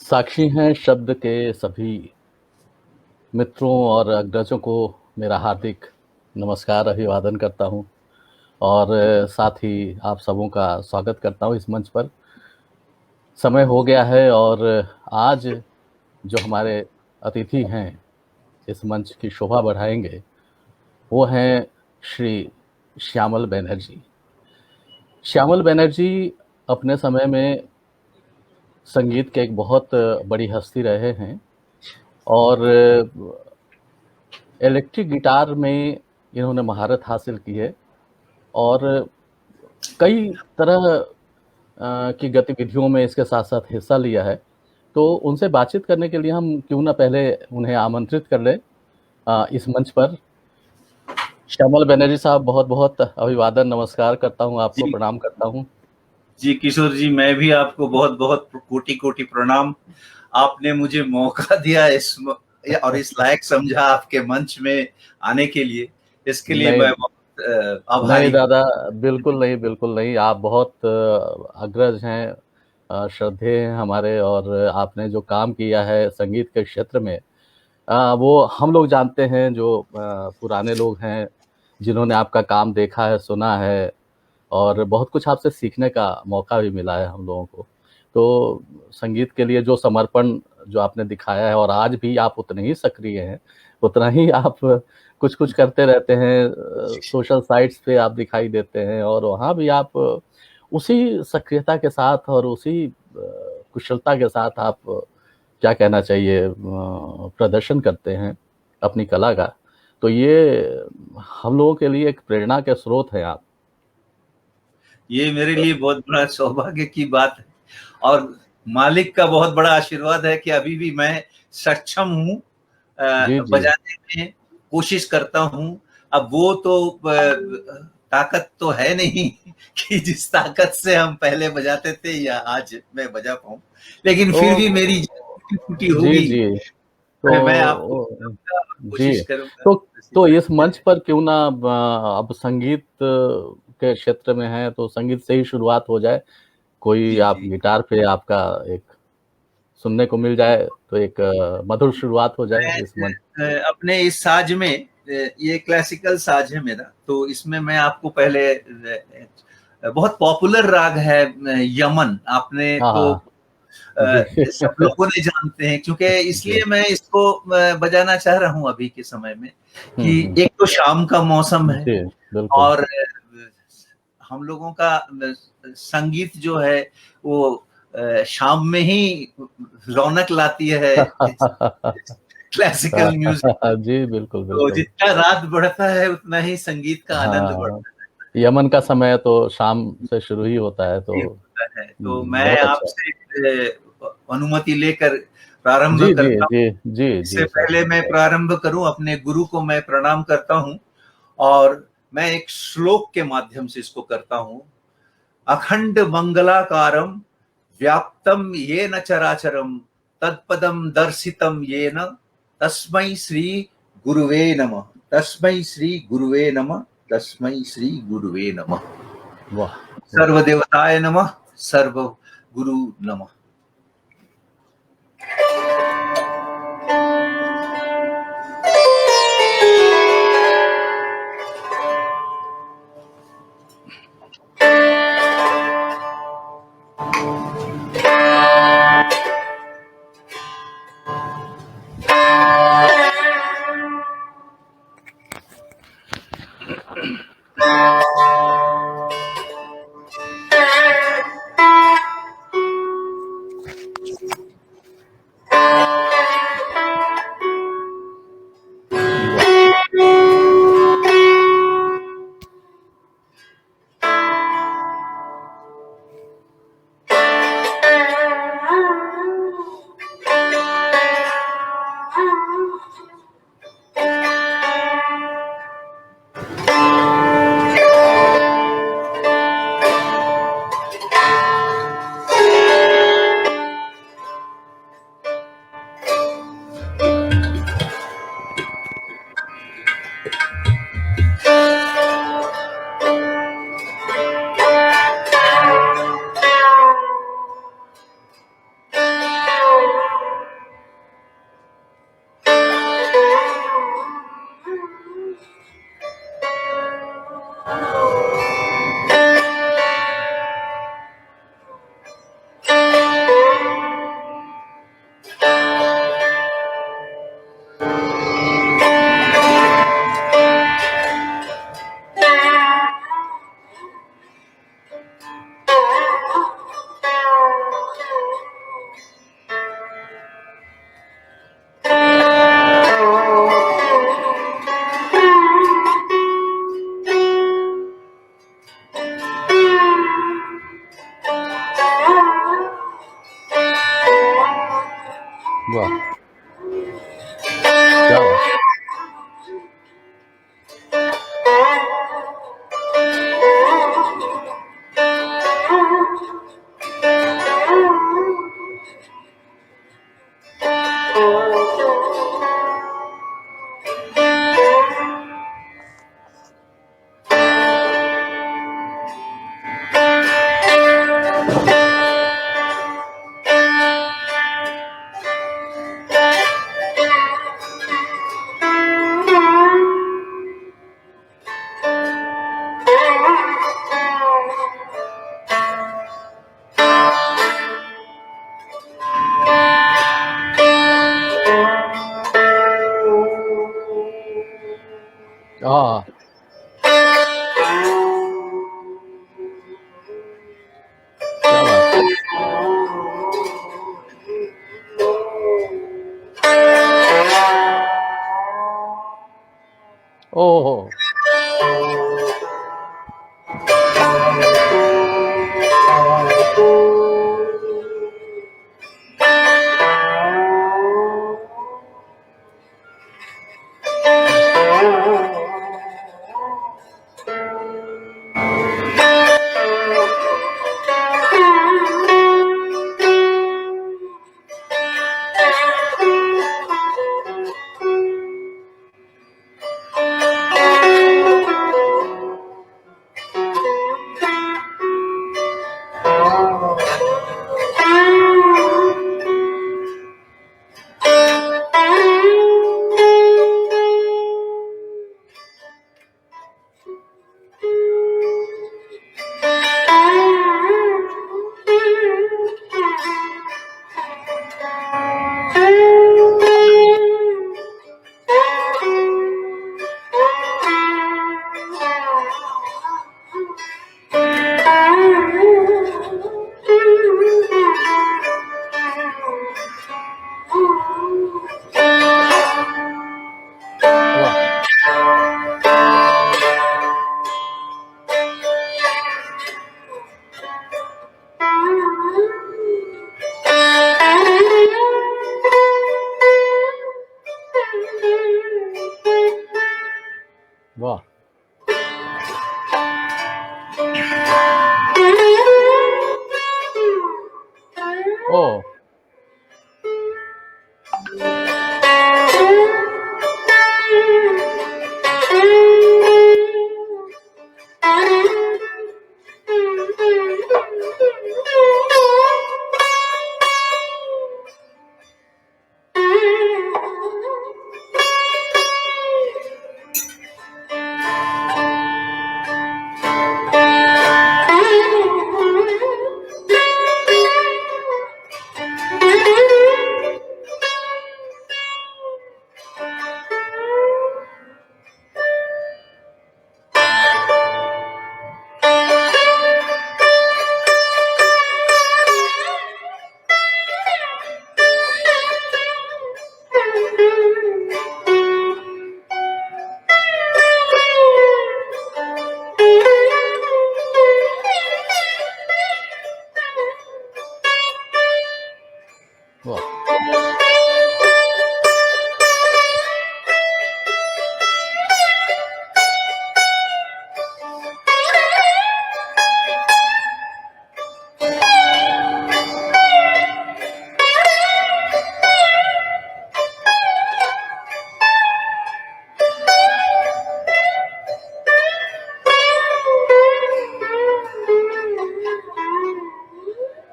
साक्षी हैं शब्द के सभी मित्रों और अग्रजों को मेरा हार्दिक नमस्कार अभिवादन करता हूं और साथ ही आप सबों का स्वागत करता हूं इस मंच पर। समय हो गया है और आज जो हमारे अतिथि हैं इस मंच की शोभा बढ़ाएंगे वो हैं श्री श्यामल बनर्जी। श्यामल बनर्जी अपने समय में संगीत के एक बहुत बड़ी हस्ती रहे हैं और इलेक्ट्रिक गिटार में इन्होंने महारत हासिल की है और कई तरह की गतिविधियों में इसके साथ-साथ हिस्सा लिया है। तो उनसे बातचीत करने के लिए हम क्यों ना पहले उन्हें आमंत्रित कर लें इस मंच पर। श्यामल बनर्जी साहब, बहुत-बहुत अभिवादन, नमस्कार करता हूँ आपको, जी, प्रणाम करता हूँ। जी किशोर जी, मैं भी आपको बहुत-बहुत कोटि-कोटि प्रणाम। आपने मुझे मौका दिया और इस लायक समझा आपके मंच में आने के लिए, इसके लिए नहीं, मैं बहुत नहीं आभारी हूँ। दादा, बिल्कुल नहीं, बिल्कुल नहीं। आप बहुत अग्रज हैं, श्रद्धेय हैं हमारे और आपने जो काम किया है संगीत के क्षेत्र में वो हम लोग जानते हैं जो पुराने लोग हैं, जिन्होंने आपका काम देखा है, सुना है और बहुत कुछ आपसे सीखने का मौका भी मिला है हम लोगों को। तो संगीत के लिए जो समर्पण जो आपने दिखाया है और आज भी आप उतने ही सक्रिय हैं, उतना ही आप कुछ-कुछ करते रहते हैं, सोशल साइट्स पे आप दिखाई देते हैं और वहाँ भी आप उसी सक्रियता के साथ और उसी कुशलता के साथ आप क्या कहना चाहिए प्रदर्शन करते हैं अपनी कला का। तो ये हम लोगों के लिए एक प्रेरणा के स्रोत हैं आप। ये मेरे लिए बहुत बड़ा सौभाग्य की बात है और मालिक का बहुत बड़ा आशीर्वाद है कि अभी भी मैं सक्षम हूँ जी, जी। बजाने में, कोशिश करता हूँ। अब वो तो ताकत तो है नहीं कि जिस ताकत से हम पहले बजाते थे या आज मैं बजा पाऊँ। लेकिन तो फिर भी मेरी टूटी-फूटी जी, होगी, जी। तो मैं आपको बताऊँगा, जी, कोशिश करूँगा। तो तो इस मंच पर क्यों ना अब संगीत के क्षेत्र में हैं, तो संगीत से ही शुरुआत हो जाए। कोई जी, आप जी। गिटार पे आपका एक सुनने को मिल जाए, तो एक मधुर शुरुआत हो जाए इस मंच। अपने इस साज में ये क्लासिकल साज है मेरा, तो इसमें मैं आपको पहले बहुत पॉपुलर राग है यमन, आपने हाँ, तो हाँ। जी। सब लोगों ने जानते हैं क्योंकि जी। इसलिए मैं इसको बजाना चाह रहा हूँ अभी के समय में हुँ, कि हुँ। एक तो शाम का मौसम है जी, बिल्कुल। और हम लोगों का संगीत जो है वो शाम में ही रौनक लाती है क्लासिकल म्यूजिक। जी, बिल्कुल, तो बिल्कुल। जितना रात बढ़ता है उतना ही संगीत का आनंद हाँ, बढ़ता यमन का समय तो शाम से शुरू ही होता है, ही तो होता है। तो मैं बहुत अच्छा। आपसे अनुमति लेकर प्रारंभ जी, जी, करता हूँ। जी, जी, इससे जी सर। पहले मैं प्रारंभ करूँ, अपने गुरु को मैं प्रणाम करता हूँ और मैं एक श्लोक के माध्यम से इसको करता हूँ। अखंड मंगलाकारं व्याप्तं येन चराचरं तत्पदं दर्शितं येन तस्मै श्री गुरुवे नमः। तस्मै श्री गुरुवे नमः। तस्मै श्री गुरुवे नमः। वाह! वाह! सर्वदेवताय नमः। सर्व गुरु नमः। वाह! क्या बात है! हाँ, क्या बात है! ओहो! वाह! वाह! ओह!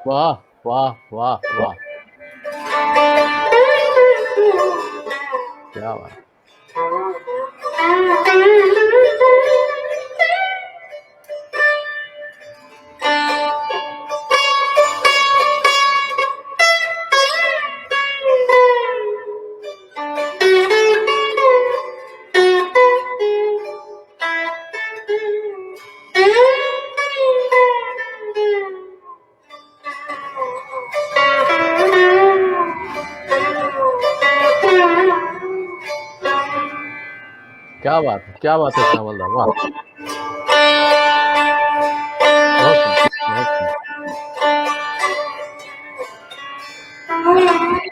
वाह! वाह! वाह! वाह! वाह! क्या बात है! क्या बात है! क्या बात है श्यामल दा! वाह! बहुत सुंदर, बहुत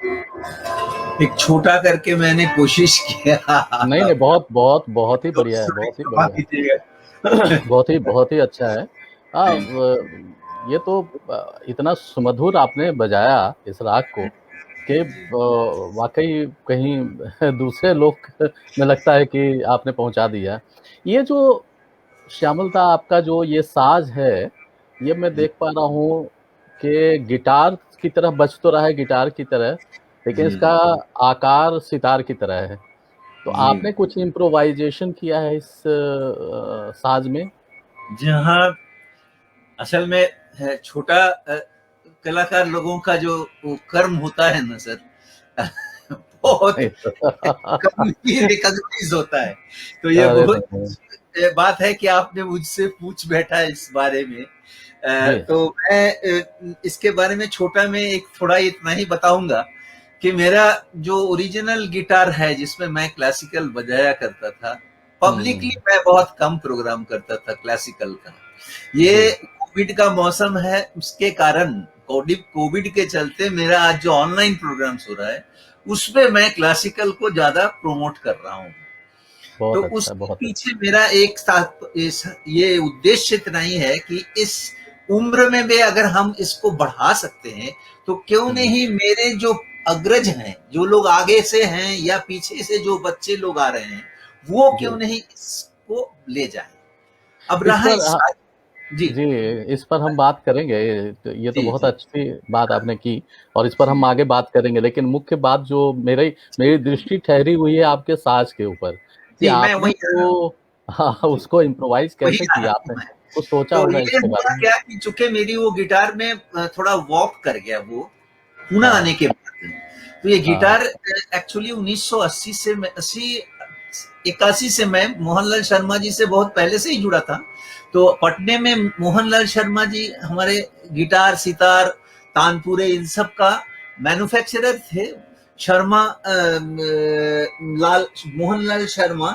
सुंदर। एक छोटा करके मैंने कोशिश किया। नहीं, नहीं, बहुत बहुत बहुत ही बढ़िया है, बहुत ही क्षमा बढ़िया है। कीजिएगा। बहुत ही अच्छा है। ये तो इतना सुमधुर आपने बजाया इस राग को कि वाक़ई कहीं दूसरे लोग में लगता है कि आपने पहुँचा दिया। ये जो श्यामलता आपका जो ये साज़ है, ये मैं जी देख पा रहा हूँ कि गिटार की तरह बज तो रहा है गिटार की तरह, लेकिन जी इसका आकार सितार की तरह है। तो जी आपने कुछ इम्प्रोवाइज़ेशन किया है इस साज़ में? जहाँ असल में छोटा कलाकार लोगों का जो वो कर्म होता है ना सर, बहुत कम ही रिकॉग्नाइज होता है। तो ये अरे बहुत नहीं, बात है कि आपने मुझसे पूछ बैठा इस बारे में। जी। तो मैं इसके बारे में छोटा में एक थोड़ा इतना ही बताऊंगा कि मेरा जो ओरिजिनल गिटार है जिसमें मैं क्लासिकल बजाया करता था, पब्लिकली हुँ, मैं बहुत कम प्रोग्राम करता था क्लासिकल का। जी। ये कोविड का मौसम है, उसके कारण कोविड कोविड के चलते मेरा आज जो ऑनलाइन प्रोग्राम्स हो रहा है उसमें मैं क्लासिकल को ज्यादा प्रमोट कर रहा हूँ। तो बहुत अच्छा, उसके बहुत अच्छा। पीछे मेरा एक साथ ये उद्देश्य इतना ही है कि इस उम्र में भी अगर हम इसको बढ़ा सकते हैं तो क्यों हुँ, नहीं मेरे जो अग्रज हैं, जो लोग आगे से हैं या पीछे से जो बच्चे लोग आ रहे हैं, वो जी। क्यों नहीं इसको ले जाए। अब इस रहा पर इस जी जी, इस पर हम बात करेंगे। ये तो जी बहुत जी अच्छी बात आपने की और इस पर हम जी आगे बात करेंगे। लेकिन मुख्य बात जो मेरी मेरी दृष्टि ठहरी हुई है आपके साज़ के ऊपर कि जी मैं आपने वही आ रहा हूँ। वो हाँ, जी उसको इम्प्रोवाइज़ वही कैसे आ रहा किया हूँ आपने? मैं। कुछ सोचा तो होगा ये इसके हुआ बारे में? क्या कि चूंकि मेरी वो गिटार में थोड़ा वॉक कर गया वो पुणे हाँ, आने के बाद। तो ये हाँ। गिटार एक्चुअली 1980 से मैं 81 से मैं मोहनलाल शर्मा जी से बहुत पहले से ही जुड़ा था। तो पटने में मोहनलाल शर्मा जी हमारे गिटार सितार तानपुरे इन सब का मैन्युफैक्चरर थे। शर्मा लाल मोहनलाल शर्मा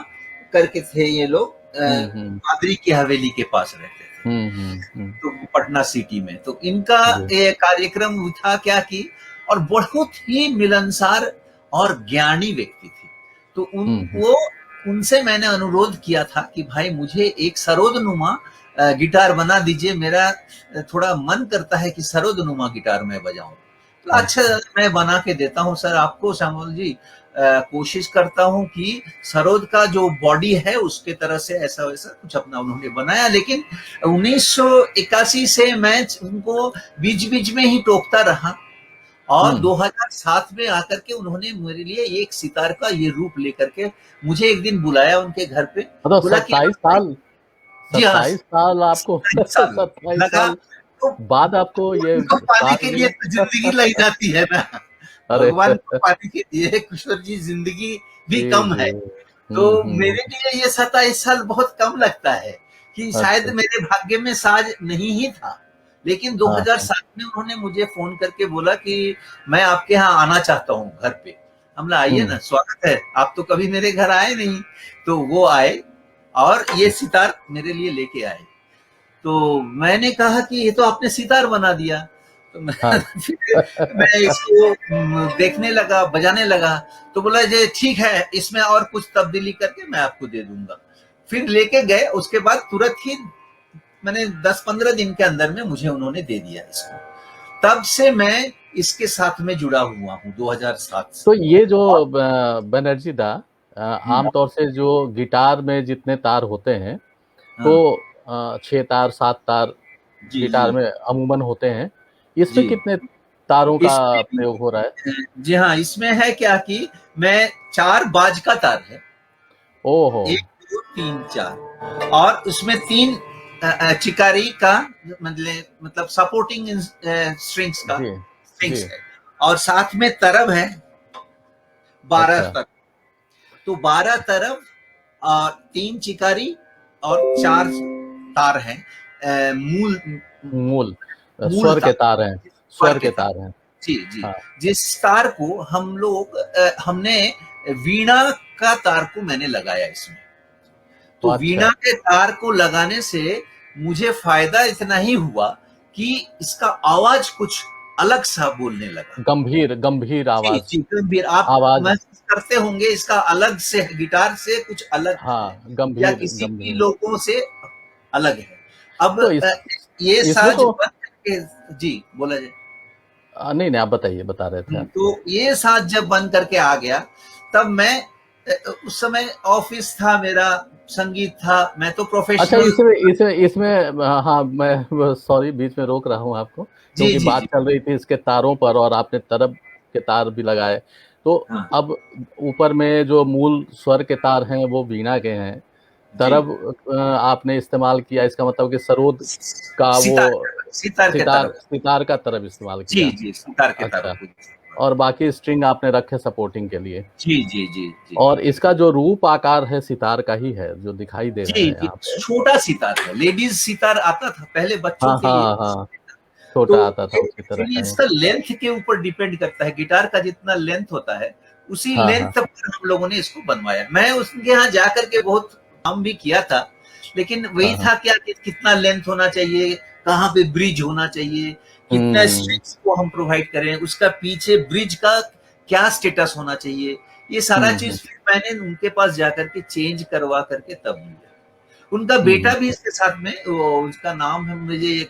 करके थे ये लोग, हुँ, हुँ। दादरी की हवेली के पास रहते थे हुँ, हुँ, हुँ। तो पटना सिटी में। तो इनका जी। ये कार्यक्रम था क्या कि और बहुत ही मिलनसार और ज्ञानी व्यक्ति थे। तो हुँ, हुँ। वो उनसे मैंने अनुरोध किया था कि भाई मुझे एक सरोदनुमा गिटार बना दीजिए, मेरा थोड़ा मन करता है कि सरोदनुमा गिटार मैं बजाऊं। तो अच्छा, अच्छा। मैं बना के देता हूँ सर आपको श्यामल जी। कोशिश करता हूँ कि सरोद का जो बॉडी है उसके तरह से ऐसा वैसा कुछ अपना उन्होंने बनाया। लेकिन 1981 से मैं उनको बीच बीच में ही टोकता रहा और हुँ। 2007 में आकर के उन्होंने मेरे लिए एक सितार का ये रूप लेकर के मुझे एक दिन बुलाया उनके घर पे। मतलब बोला कि 27 साल जी हाँ, 27 साल आपको 27 साल 27 लगा। साल तो बाद आपको ये भगवान को पाने साज़ के लिए मिला। तो जिंदगी लग जाती है ना। अरे! भगवान को पाने के लिए किशोर जी जिंदगी भी जी, कम जी। है। तो हुँ, हुँ। मेरे लिए ये 27 साल बहुत कम लगता है कि शायद अच्छा। मेरे भाग्य में साज नहीं ही था। लेकिन हाँ, हाँ। 2007 में उन्होंने मुझे फोन करके बोला कि मैं आपके यहाँ आना चाहता हूँ घर पे। हमने आइए हुँ। ना, स्वागत है, आप तो कभी मेरे घर आए नहीं। तो वो आए और ये सितार मेरे लिए लेके आए। तो मैंने कहा कि ये तो आपने सितार बना दिया। तो मैं हाँ। फिर मैं इसको देखने लगा, बजाने लगा। तो बोला जी ठीक है, इसमें और कुछ तब्दीली करके मैं आपको दे दूंगा। फिर लेके गए, उसके बाद तुरंत ही मैंने 10-15 दिन के अंदर में मुझे उन्होंने दे दिया इसको। तब से मैं इसके साथ में जुड़ा हुआ हूँ 2007 से। तो ये जो और बनर्जी दा हम्म, आम तौर से जो गिटार में जितने तार होते हैं, हाँ, तो 6 तार, 7 तार जी गिटार जी में अमूमन होते हैं। इसमें जी कितने तारों का इसमें प्रयोग हो रहा है? जी हाँ, इसमें है क्या कि मैं 4 बाज का तार है। ओहो! 1 2 3 4 और उसमें 3 चिकारी का मतलब सपोर्टिंग स्ट्रिंग्स का जी, जी। स्ट्रिंग्स है। और साथ में तरब है 12 अच्छा, तक। तो 12 तरब और 3 चिकारी और 4 तार हैं। मूल मूल मूल स्वर के तार, तार हैं, स्वर स्वर के के तार। तार हैं। जी जी, हाँ, जिस तार को हम लोग हमने वीणा का तार को मैंने लगाया इसमें। तो अच्छा। वीणा के तार को लगाने से मुझे फायदा इतना ही हुआ कि इसका आवाज कुछ अलग सा बोलने लगा। गंभीर गंभीर जी, आवाज जी, गंभीर आप आवाज महसूस करते होंगे इसका अलग से गिटार से कुछ अलग है हाँ, या गंभीर किसी भी गंभीर। लोगों से अलग है। अब तो ये इसमें साज तो बन करके जी, बोला जाए। नहीं नहीं, आप बताइए, बता रहे थे आप। तो ये साज जब बन करके आ गया, तब मैं उस समय ऑफिस था मेरा, संगीत था, मैं तो अच्छा, प्रोफेशनल। इसमें इसमें इसमें हाँ, मैं सॉरी बीच में रोक रहा हूँ आपको, जी, क्योंकि जी, बात जी। चल रही थी इसके तारों पर और आपने तरब के तार भी लगाए। तो हाँ, अब ऊपर में जो मूल स्वर के तार हैं वो वीणा के हैं, जी। तरब आपने इस्तेमाल किया, इसका मतलब कि सरोद का वो सितार के सितार तरफ। सितार का तरब इस्तेमाल जी, किया। जी, सितार के अच्छा, तरफ। और बाकी स्ट्रिंग आपने रखे सपोर्टिंग के लिए। जी, जी, जी, जी। और इसका जो रूप आकार है सितार का ही है जो दिखाई दे रहे जी, हैं जी, यहाँ पे। छोटा सितार है, लेडीज़ सितार आता था पहले बच्चों हाँ के लिए। हाँ हाँ, तो छोटा आता था ये उसी तरह एक्चुअली का ही। इसका लेंथ के ऊपर डिपेंड करता है, गिटार का जितना लेंथ होता है, उसी हाँ लेंथ हाँ। पर हम लोगों ने इसको बनवाया। मैं उनके यहाँ जाकर के बहुत काम भी किया था, लेकिन वही हाँ हाँ। था क्या कि कितना लेंथ होना चाहिए, कहाँ पे ब्रिज होना चाहिए, कितना हम्म स्ट्रिंग्स को हम प्रोवाइड करें, उसका पीछे ब्रिज का क्या स्टेटस होना चाहिए, ये सारा हम्म चीज़ फिर मैंने उनके पास जाकर के चेंज करवा करके तब लिया। उनका बेटा हम्म। भी इसके साथ में, उसका नाम है मुझे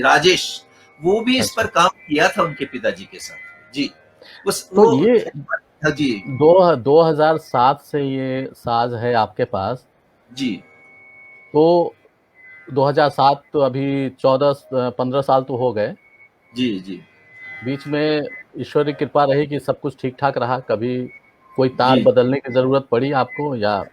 राजेश, वो भी इस अच्छा, पर काम किया था उनके पिताजी के साथ। जी, उस तो वो ये हाँ जी, 2007 से ये साज है आपके पास। जी, तो 2007 तो अभी 14-15 साल तो हो गए। जी, जी, बीच में ईश्वर की कृपा रही कि सब कुछ ठीक ठाक रहा, कभी कोई तार जी। बदलने की जरूरत पड़ी आपको, या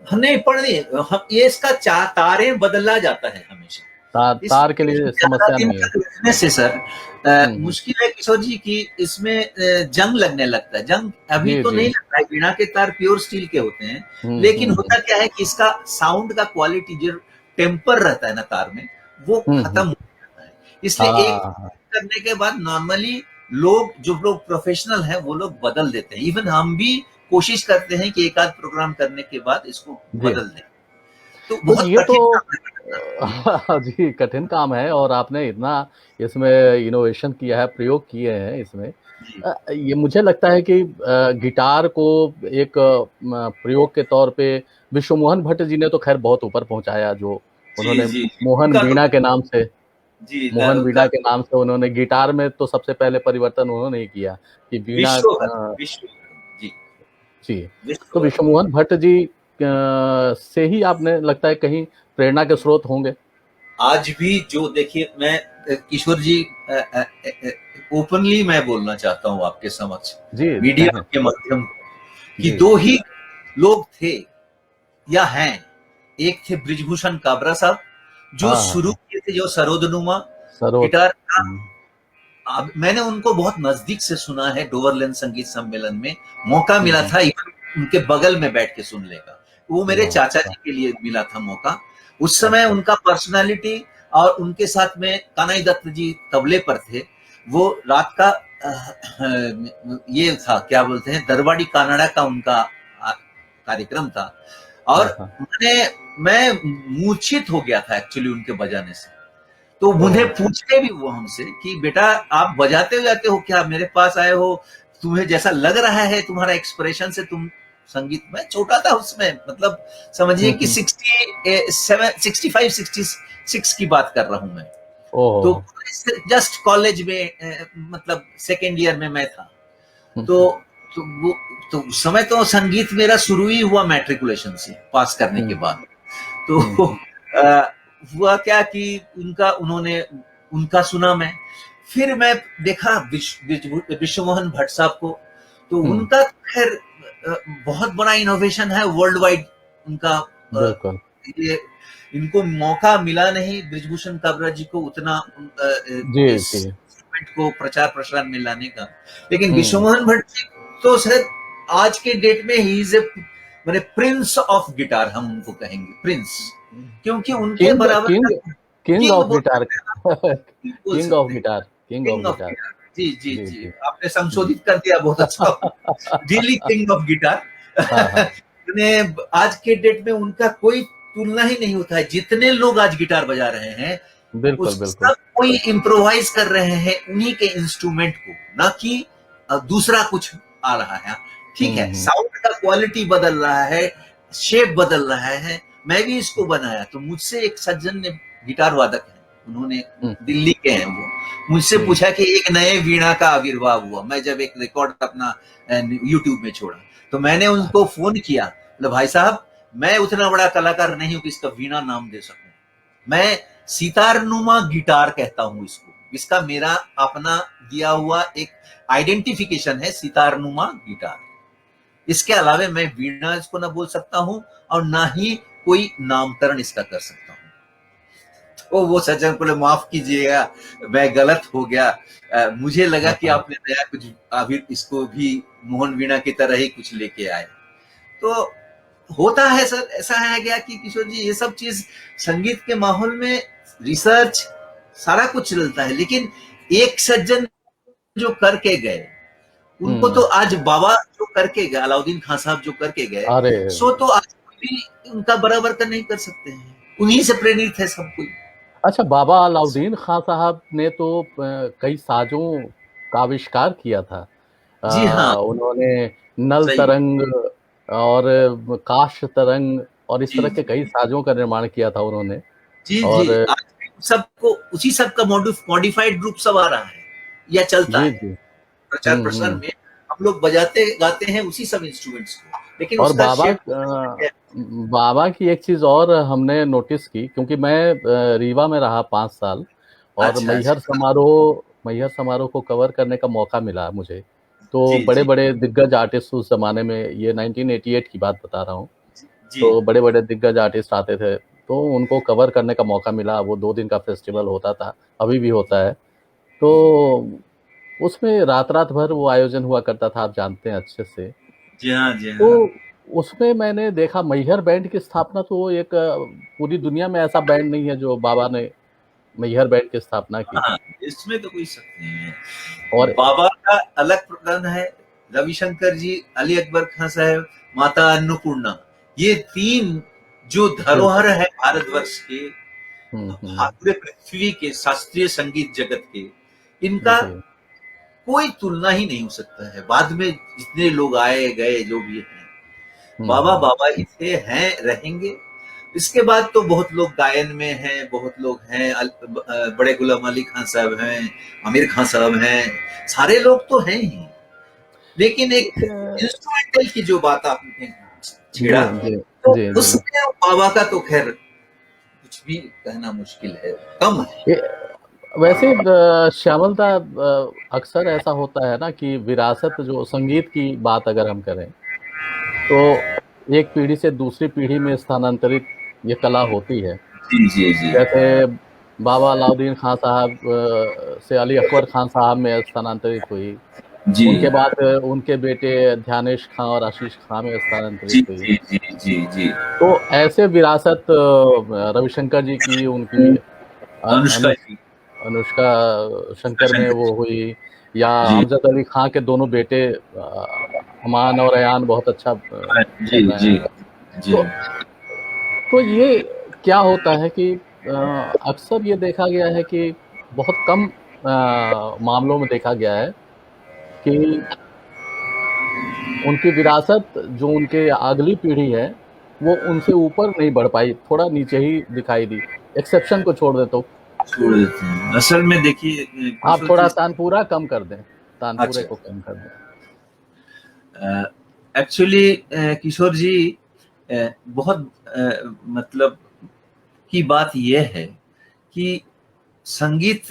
नहीं पढ़नी, हम ये इसका तारें बदला जाता है हमेशा। तार के इसमें लिए ज्यादा समस्या दिन नहीं है? तक रखने से सर हम्म। मुश्किल है किशोर जी की इसमें जंग लगने लगता है। जंग अभी जी तो जी। नहीं लगता है, वीणा के तार प्योर स्टील के होते हैं, लेकिन हम्म। होता क्या है कि इसका साउंड का क्वालिटी जो टेम्पर रहता है ना तार में, वो खत्म हम्म। हो जाता है। इसलिए एक हाँ करने के बाद नॉर्मली लोग, जो लोग प्रोफेशनल हैं, वो लोग बदल देते हैं। इवन हम भी कोशिश करते हैं कि एक आध प्रोग्राम करने के बाद इसको जी। बदल दें। तो तो बहुत ये तो कठिन काम है। जी, कठिन काम है, और आपने इतना इसमें इनोवेशन किया है, प्रयोग किए हैं इसमें। जी, ये मुझे लगता है कि गिटार को एक प्रयोग के तौर पे विश्व मोहन भट्ट जी ने तो खैर बहुत ऊपर पहुंचाया, जो जी, उन्होंने जी, जी। मोहन उनका तो वीणा के नाम से जी, मोहन उनका वीणा के नाम से उन्होंने गिटार में तो सबसे पहले परिवर्तन उन्होंने ही किया कि वीणा विश्व जी, जी। तो विश्व विश्व मोहन भट्ट जी से ही आपने लगता है कहीं प्रेरणा के स्रोत होंगे। आज भी जो देखिए मैं किशोर जी ओपनली मैं बोलना चाहता हूँ आपके समक्ष, जी मीडिया कहें। के माध्यम कि जी। दो ही लोग थे या हैं। एक थे ब्रिजभूषण काबरा साहब, जो हाँ हाँ शुरू हाँ। किए थे, जो सरोदनुमा सरोद। गिटार का। हम्म। अब मैंने उनको बहुत नजदीक से सुना है, डोवरलैंड संगीत सम्मेलन में मौका मिला हम्म। था, इवन उनके बगल में बैठ के सुनने का। वो मेरे वाह चाचा वाह। जी के लिए मिला था मौका। उस समय अच्छा। उनका पर्सनालिटी, और उनके साथ में कानाई दत्त जी तबले पर थे। वो रात का ये था, क्या बोलते हैं, दरबाड़ी कानड़ा का उनका कार्यक्रम था। हाँ और हाँ। मैं मूर्छित हो गया था एक्चुअली उनके बजाने से। तो मुझे ओह। पूछते भी वो हमसे कि बेटा आप बजाते हो जाते हो क्या, मेरे पास आए हो, तुम्हें जैसा लग रहा है तुम्हारा एक्सप्रेशन से, तुम संगीत में। छोटा था उसमें, मतलब समझिए कि हम्म। 65-66 की बात कर रहा हूं मैं। तो ओह। जस्ट कॉलेज में मतलब सेकेंड ईयर में मैं था। तो हम्म तो वो तो उस समय तो संगीत मेरा शुरू ही हुआ मैट्रिकुलेशन से पास करने के हम्म बाद। तो हम्म हुआ क्या कि उन्होंने उनका सुना मैं, फिर मैं देखा विश्व मोहन भट्ट साहब को। तो हम्म। उनका खैर बहुत बड़ा इनोवेशन है वर्ल्ड वाइड उनका। अ, बिल्कुल। ये इनको मौका मिला नहीं ब्रिजभूषण काबरा जी को उतना जी इस जी। इंस्ट्रूमेंट को प्रचार प्रसार में लाने का। लेकिन विश्व हम्म। मोहन भट्ट जी तो शायद आज के डेट में ही इज ए, मैंने प्रिंस ऑफ गिटार हम उनको कहेंगे, प्रिंस, क्योंकि उनके किंग बराबर किंग का किंग किंग ऑफ बोल गिटार। सकते हैं, किंग बोल किंग ऑफ सकते हैं, guitar, king of king of guitar. Guitar. जी, जी, जी जी, जी। आपने जी। संशोधित कर दिया, बहुत अच्छा। Really king of guitar. हाँ हाँ। आज के डेट में उनका कोई तुलना ही नहीं होता है। जितने लोग आज गिटार बजा रहे हैं, बिल्कुल, उस बिल्कुल। सब कोई इम्प्रोवाइज कर रहे हैं उन्हीं के इंस्ट्रूमेंट को, ना कि दूसरा कुछ आ रहा है। ठीक है, हुँ। साउंड का क्वालिटी बदल रहा है, शेप बदल रहा है। मैं भी इसको बनाया तो मुझसे एक सज्जन ने, गिटार वादक है, उन्होंने, हुँ, दिल्ली के हैं वो, मुझसे हुँ। पूछा कि एक नए वीणा का आविर्भाव हुआ। मैं जब एक रिकॉर्ड अपना यूट्यूब में छोड़ा तो मैंने उनको फोन किया, बोले भाई साहब मैं उतना बड़ा कलाकार नहीं हूं कि इसका वीणा नाम दे सकूं, मैं सितारनुमा गिटार कहता हूं इसको, इसका मेरा अपना दिया हुआ एक आइडेंटिफिकेशन है, सितारनुमा गिटार। इसके अलावा मैं वीणा इसको ना बोल सकता हूं और ना ही कोई नामकरण इसका कर सकता हूं। तो वो सज्जन बोले माफ कीजिएगा, मैं गलत हो गया, मुझे लगा हाँ, कि हाँ। आपने नया कुछ अभी इसको भी मोहन वीणा की तरह ही कुछ लेके आए। तो होता है सर, ऐसा है क्या कि किशोर जी ये सब चीज संगीत के माहौल में रिसर्च सारा कुछ चलता है, लेकिन एक सज्जन जो करके गए उनको तो हुँ। आज बाबा जो करके गए, अलाउद्दीन खान साहब जो करके गए, अरे! सो तो आज भी उनका बराबर का नहीं कर सकते हैं, उन्हीं से प्रेरित है सब कोई। अच्छा, बाबा अलाउद्दीन खां साहब ने तो कई साज़ों का आविष्कार किया था। जी हाँ, उन्होंने नल सही। तरंग और काष्ठ तरंग और इस जी तरह के जी कई साज़ों का निर्माण किया था उन्होंने। जी जी, और आज भी सबको उसी सब का मॉडिफाइड रूप सब आ रहा है या चलता जी, है जी। प्रचार हुँ, प्रसार हुँ। में। हम लोग बजाते गाते हैं उसी सब इंस्ट्रूमेंट्स को, लेकिन और उसका शेप है। बाबा की एक चीज़ और हमने नोटिस की, क्योंकि मैं रीवा में रहा 5 साल और अच्छा अच्छा। मैहर समारोह को कवर करने का मौका मिला मुझे। तो जी जी बड़े-बड़े दिग्गज आर्टिस्ट उस ज़माने में, ये 1988 की बात बता रहा हूँ। जी तो बड़े-बड़े दिग्गज आर्टिस्ट आते थे, तो उनको कवर करने का मौका मिला। वो 2 दिन का फेस्टिवल होता था, अभी भी होता है। तो उसमें रात-रात भर वो आयोजन हुआ करता था, आप जानते हैं अच्छे से। जी हाँ जी तो हाँ। उसमें मैंने देखा मैहर बैंड की स्थापना, तो एक पूरी दुनिया में ऐसा बैंड नहीं है जो बाबा ने मैहर बैंड की स्थापना की। हाँ, इसमें तो कोई शक नहीं है। और बाबा का अलग प्रकरण है, रविशंकर जी, अली अकबर खान साहब, माता अन्नपूर्णा, ये तीन जो बिल्कुल। धरोहर है भारतवर्ष के, हुँ, हुँ। पूरे पृथ्वी के शास्त्रीय संगीत जगत के, इनका जी। कोई तुलना ही नहीं हो सकता है। बाद में जितने लोग आए गए जो भी हैं, हुँ, बाबा हुँ। बाबा ही थे, हैं, रहेंगे। इसके बाद तो बहुत लोग गायन में हैं, बहुत लोग हैं, बड़े गुलाम अली खान साहब हैं, आमिर खान साहब हैं, सारे लोग तो हैं ही। लेकिन एक एक इंस्ट्रूमेंटल की जो बात आपने जी, छेड़ा, जी। तो जी, जी। उसमें बाबा का तो खैर कुछ भी कहना मुश्किल है, कम है। ये वैसे श्यामलता, अक्सर ऐसा होता है ना कि विरासत, जो संगीत की बात अगर हम करें, तो एक पीढ़ी से दूसरी पीढ़ी में स्थानांतरित ये कला होती है। जी जी जी जैसे बाबा अलाउद्दीन खां साहब से अली अकबर खान साहब में स्थानांतरित हुई। जी उनके बाद उनके बेटे ध्यानेश खां और आशीष खां में स्थानांतरित जी हुई। जी जी जी जी। तो ऐसे विरासत रविशंकर जी की, उनकी अ, अनुष्का अनुष जी, अनुष्का शंकर में शंकर वो हुई, या जी अमजद अली खां के दोनों बेटे अमान और अयान बहुत अच्छा जी कर रहे जी हैं। जी। तो तो ये क्या होता है कि अक्सर ये देखा गया है कि बहुत कम मामलों में देखा गया है कि उनकी विरासत, जो उनके अगली पीढ़ी है, वो उनसे ऊपर नहीं बढ़ पाई, थोड़ा नीचे ही दिखाई दी। एक्सेप्शन को छोड़ दें तो। छोड़ देते हैं। असल में देखिए आप किशोर थोड़ा जी, तानपुरा कम कर दें, तानपुरे अच्छा, को कम कर दें। एक्चुअली किशोर जी, बहुत मतलब की बात यह है कि संगीत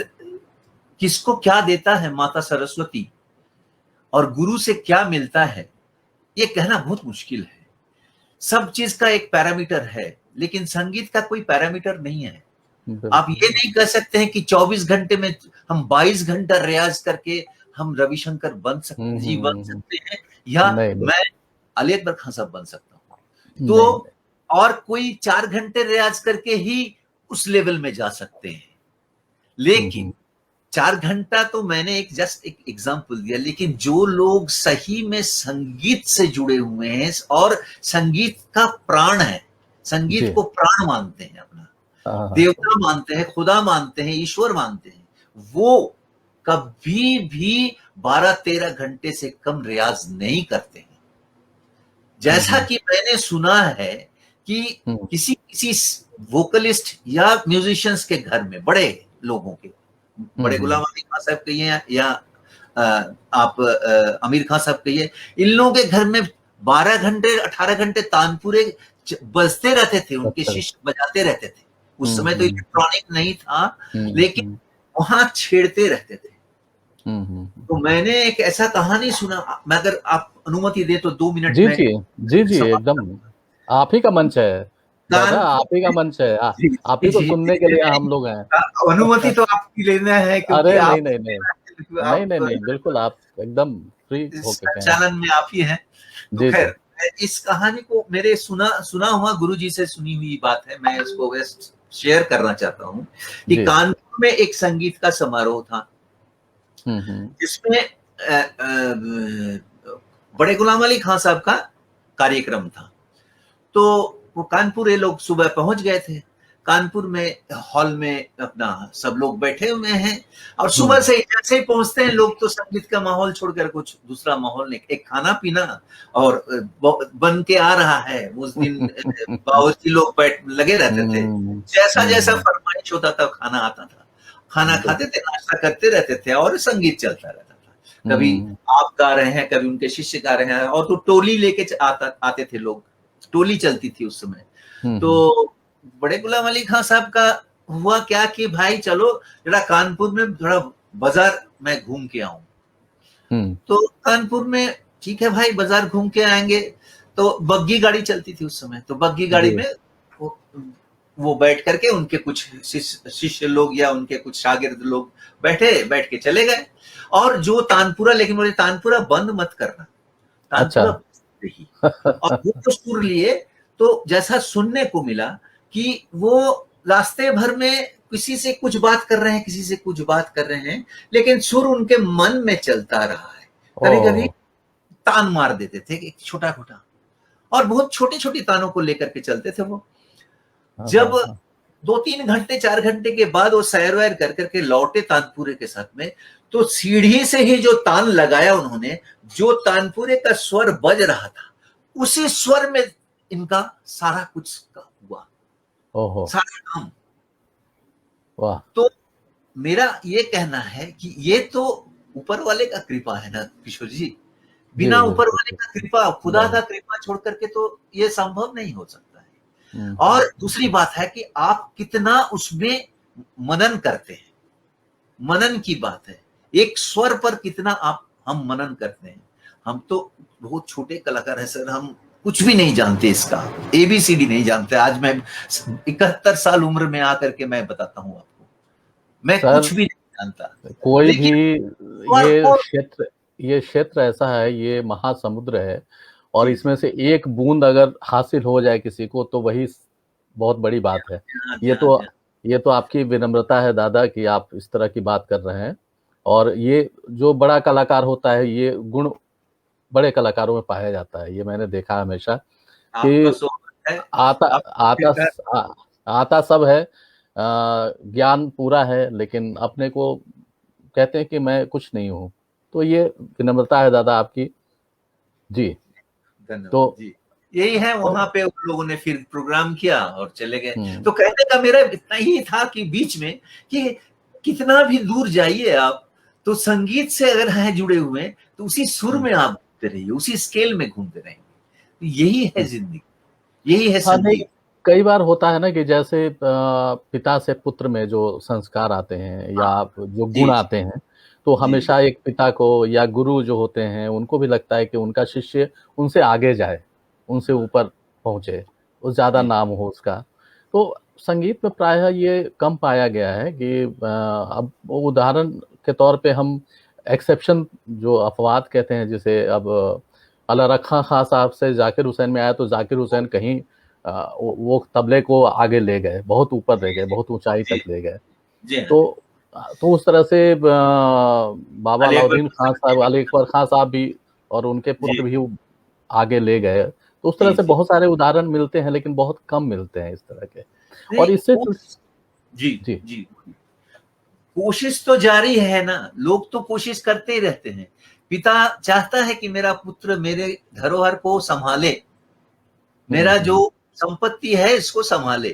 किसको क्या देता है, माता सरस्वती, और गुरु से क्या मिलता है, ये कहना बहुत मुश्किल है। सब चीज का एक पैरामीटर है, लेकिन संगीत का कोई पैरामीटर नहीं है। आप बिल्कुल, ये नहीं कह सकते हैं कि 24 घंटे में हम 22 घंटा रियाज करके हम रविशंकर हुँ, बन हुँ, हुँ। सकते हैं, या नहीं, नहीं, मैं अली अकबर खान साहब बन सकता हूँ। नहीं, तो नहीं। और कोई 4 घंटे रियाज करके ही उस लेवल में जा सकते हैं। हुँ, लेकिन हुँ। 4 घंटा तो मैंने एक जस्ट एक एग्जाम्पल दिया, लेकिन जो लोग सही में संगीत से जुड़े हुए हैं और संगीत का प्राण है, संगीत जी। को प्राण मानते हैं अपना, हाँ, हाँ। देवता मानते हैं, खुदा मानते हैं, ईश्वर मानते हैं, वो कभी भी 12-13 घंटे से कम रियाज नहीं करते हैं। जैसा कि मैंने सुना है कि हुँ, किसी किसी वोकलिस्ट या म्यूजिशियंस के घर में, बड़े लोगों के, हुँ, बड़े गुलाम हुँ। अली खान साहब कहिए या आप आमिर खान साहब कहिए, इन लोगों के घर में 12 घंटे 18 घंटे तानपुरे बजते रहते थे, उनके अच्छा। शिष्य बजाते रहते थे। उस हुँ, समय तो हुँ, इलेक्ट्रॉनिक नहीं था, हुँ, लेकिन हुँ, वहां छेड़ते रहते थे। हुँ, हुँ, हुँ। तो मैंने एक ऐसा कहानी सुना, मैं अगर आप अनुमति दे तो 2 मिनट जी, में जी। जी, जी, समाप्त एकदम। करूं। आप ही का मंच है। दादा कानपुर आप ही का में, मंच है। जी आप ही को जी सुनने जी, के लिए हम नहीं, लोग हैं। अनुमति तो आपकी लेना है, क्योंकि अरे नहीं, आप नहीं, नहीं। नहीं, आप नहीं, नहीं, बिल्कुल आप एकदम फ्री होके कहें। संचालन में आप ही हैं। तो जी, खैर, जी। मैं इस कहानी को मेरे सुना सुना हुआ गुरुजी से सुनी हुई बात है, मैं इसको बस शेयर करना चाहता हूँ कि जी, जी। कानपुर में एक संगीत का समारोह था, हुँ, हुँ। जिसमें बड़े गुलाम अली खान साहब का कार्यक्रम था। तो वो कानपुर ये लोग सुबह पहुंच गए थे। कानपुर में हॉल में अपना सब लोग बैठे हुए हैं, और सुबह हुँ। से ही जैसे ही पहुंचते हैं लोग, तो संगीत का माहौल छोड़कर कुछ दूसरा माहौल नहीं, एक खाना पीना और बन के आ रहा है। उस दिन बावर्ची लोग बैठ लगे रहते थे, हुँ, जैसा जैसा हुँ। फरमाइश होता था खाना आता था, खाना खाते बिल्कुल। थे, नाश्ता करते रहते थे, और संगीत चलता रहता था। कभी हुँ, आप गा रहे हैं, कभी उनके शिष्य गा रहे हैं, और तो टोली लेके आते थे लोग, टोली चलती थी उस समय। हुँ, हुँ, तो बड़े गुलाम अली खान साहब का हुआ क्या कि भाई चलो जरा कानपुर में थोड़ा बाजार में घूम के आऊं। हुँ। तो कानपुर में ठीक है भाई, बाजार घूम के आएंगे। तो बग्गी गाड़ी चलती थी उस समय, तो बग्गी गाड़ी जी। में वो, वो बैठ करके उनके कुछ शिष्य लोग या उनके कुछ शागिर्द लोग बैठ के चले गए। और जो तानपुरा, लेकिन मुझे तानपुरा बंद मत करना, अच्छा। तानपुरा रही। और वो तो सुर लिए, तो जैसा सुनने को मिला कि वो रास्ते भर में किसी से कुछ बात कर रहे हैं, किसी से कुछ बात कर रहे हैं, लेकिन सुर उनके मन में चलता रहा है। कभी कभी ओह! तान मार देते थे, एक छोटा छोटा, और बहुत छोटी छोटी तानों को लेकर के चलते थे वो। हाँ, जब हाँ, हाँ। 2-3 घंटे 4 घंटे के बाद वो सैर वैर कर करके लौटे तानपुरे के साथ में, तो सीढ़ी से ही जो तान लगाया उन्होंने, जो तानपुरे का स्वर बज रहा था, उसी स्वर में इनका सारा कुछ का हुआ, ओहो! सारा काम। वाह! तो मेरा ये कहना है कि ये तो ऊपर वाले का कृपा है ना किशोर जी। जी, बिना ऊपर बिल्कुल, वाले बिल्कुल। का कृपा, खुदा नहीं। का कृपा छोड़ करके तो ये संभव नहीं हो सकता है। हुँ, हुँ, और हुँ। दूसरी बात है कि आप कितना उसमें मनन करते हैं, मनन की बात है। एक स्वर पर कितना आप हम मनन करते हैं। हम तो बहुत छोटे कलाकार हैं सर, हम कुछ भी नहीं जानते इसका, एबीसीडी नहीं जानते। आज मैं 71 साल उम्र में आकर के मैं बताता हूँ आपको, मैं सर कुछ भी नहीं जानता। कोई भी लेकिन स्वर ये को, क्षेत्र ये क्षेत्र ऐसा है, ये महासमुद्र है और जी जी, इसमें से एक बूंद अगर हासिल हो जाए किसी को तो वही बहुत बड़ी बात है। हाँ जी, ये हाँ तो जी, ये तो आपकी विनम्रता है दादा कि आप इस तरह की बात कर रहे हैं और ये जो बड़ा कलाकार होता है, ये गुण बड़े कलाकारों में पाया जाता है। ये मैंने देखा हमेशा आपका कि स्वागत है। आता आपका आता बेटा, आता सब है, ज्ञान पूरा है लेकिन अपने को कहते हैं कि मैं कुछ नहीं हूँ। तो ये विनम्रता है दादा आपकी। जी। तो धन्यवाद जी। यही है, तो वहां पे उन लोगों ने फिर प्रोग्राम किया और चले गए। हुँ, तो कहने का मेरा इतना ही था कि बीच में कि कितना भी दूर जाइए आप, तो संगीत से अगर हैं जुड़े हुए, तो उसी सुर हुँ, में आप घूमते रहिए, उसी स्केल में घूमते रहेंगे। तो यही है हुँ। जिंदगी, यही है हाँ, नहीं संगीत। कई बार होता है ना कि जैसे पिता से पुत्र में जो संस्कार आते हैं या हाँ, जो जी गुण जी आते हैं, तो जी जी हमेशा एक पिता को या गुरु जो होते हैं, उनको भी लगता है कि उनका शिष्य उनसे आगे जाए, उनसे ऊपर पहुँचे, वो ज़्यादा जी नाम हो उसका। तो संगीत में प्रायः ये कम पाया गया है कि अब उदाहरण के तौर पे हम एक्सेप्शन जो अपवाद कहते हैं जिसे अब अल्लाह रखा खां साहब से ज़ाकिर हुसैन में आया तो ज़ाकिर हुसैन कहीं वो तबले को आगे ले गए, बहुत ऊपर ले गए, बहुत ऊँचाई जी तक ले गए। जी हाँ, तो तो उस तरह से बाबा अली अकबर अलाउद्दीन खान हुसैन जी साहब, भी, अली अकबर खान साहब भी और उनके जी पुत्र भी आगे ले गए। तो उस तरह जी से जी बहुत सारे उदाहरण मिलते हैं, लेकिन बहुत कम मिलते हैं इस तरह के। नहीं, और इससे तो जी, जी, जी। कोशिश तो जारी है ना, लोग तो कोशिश करते ही रहते हैं। पिता चाहता है कि मेरा पुत्र मेरे धरोहर को सँभाले, हुँ, मेरा जो हुँ। संपत्ति है इसको सँभाले।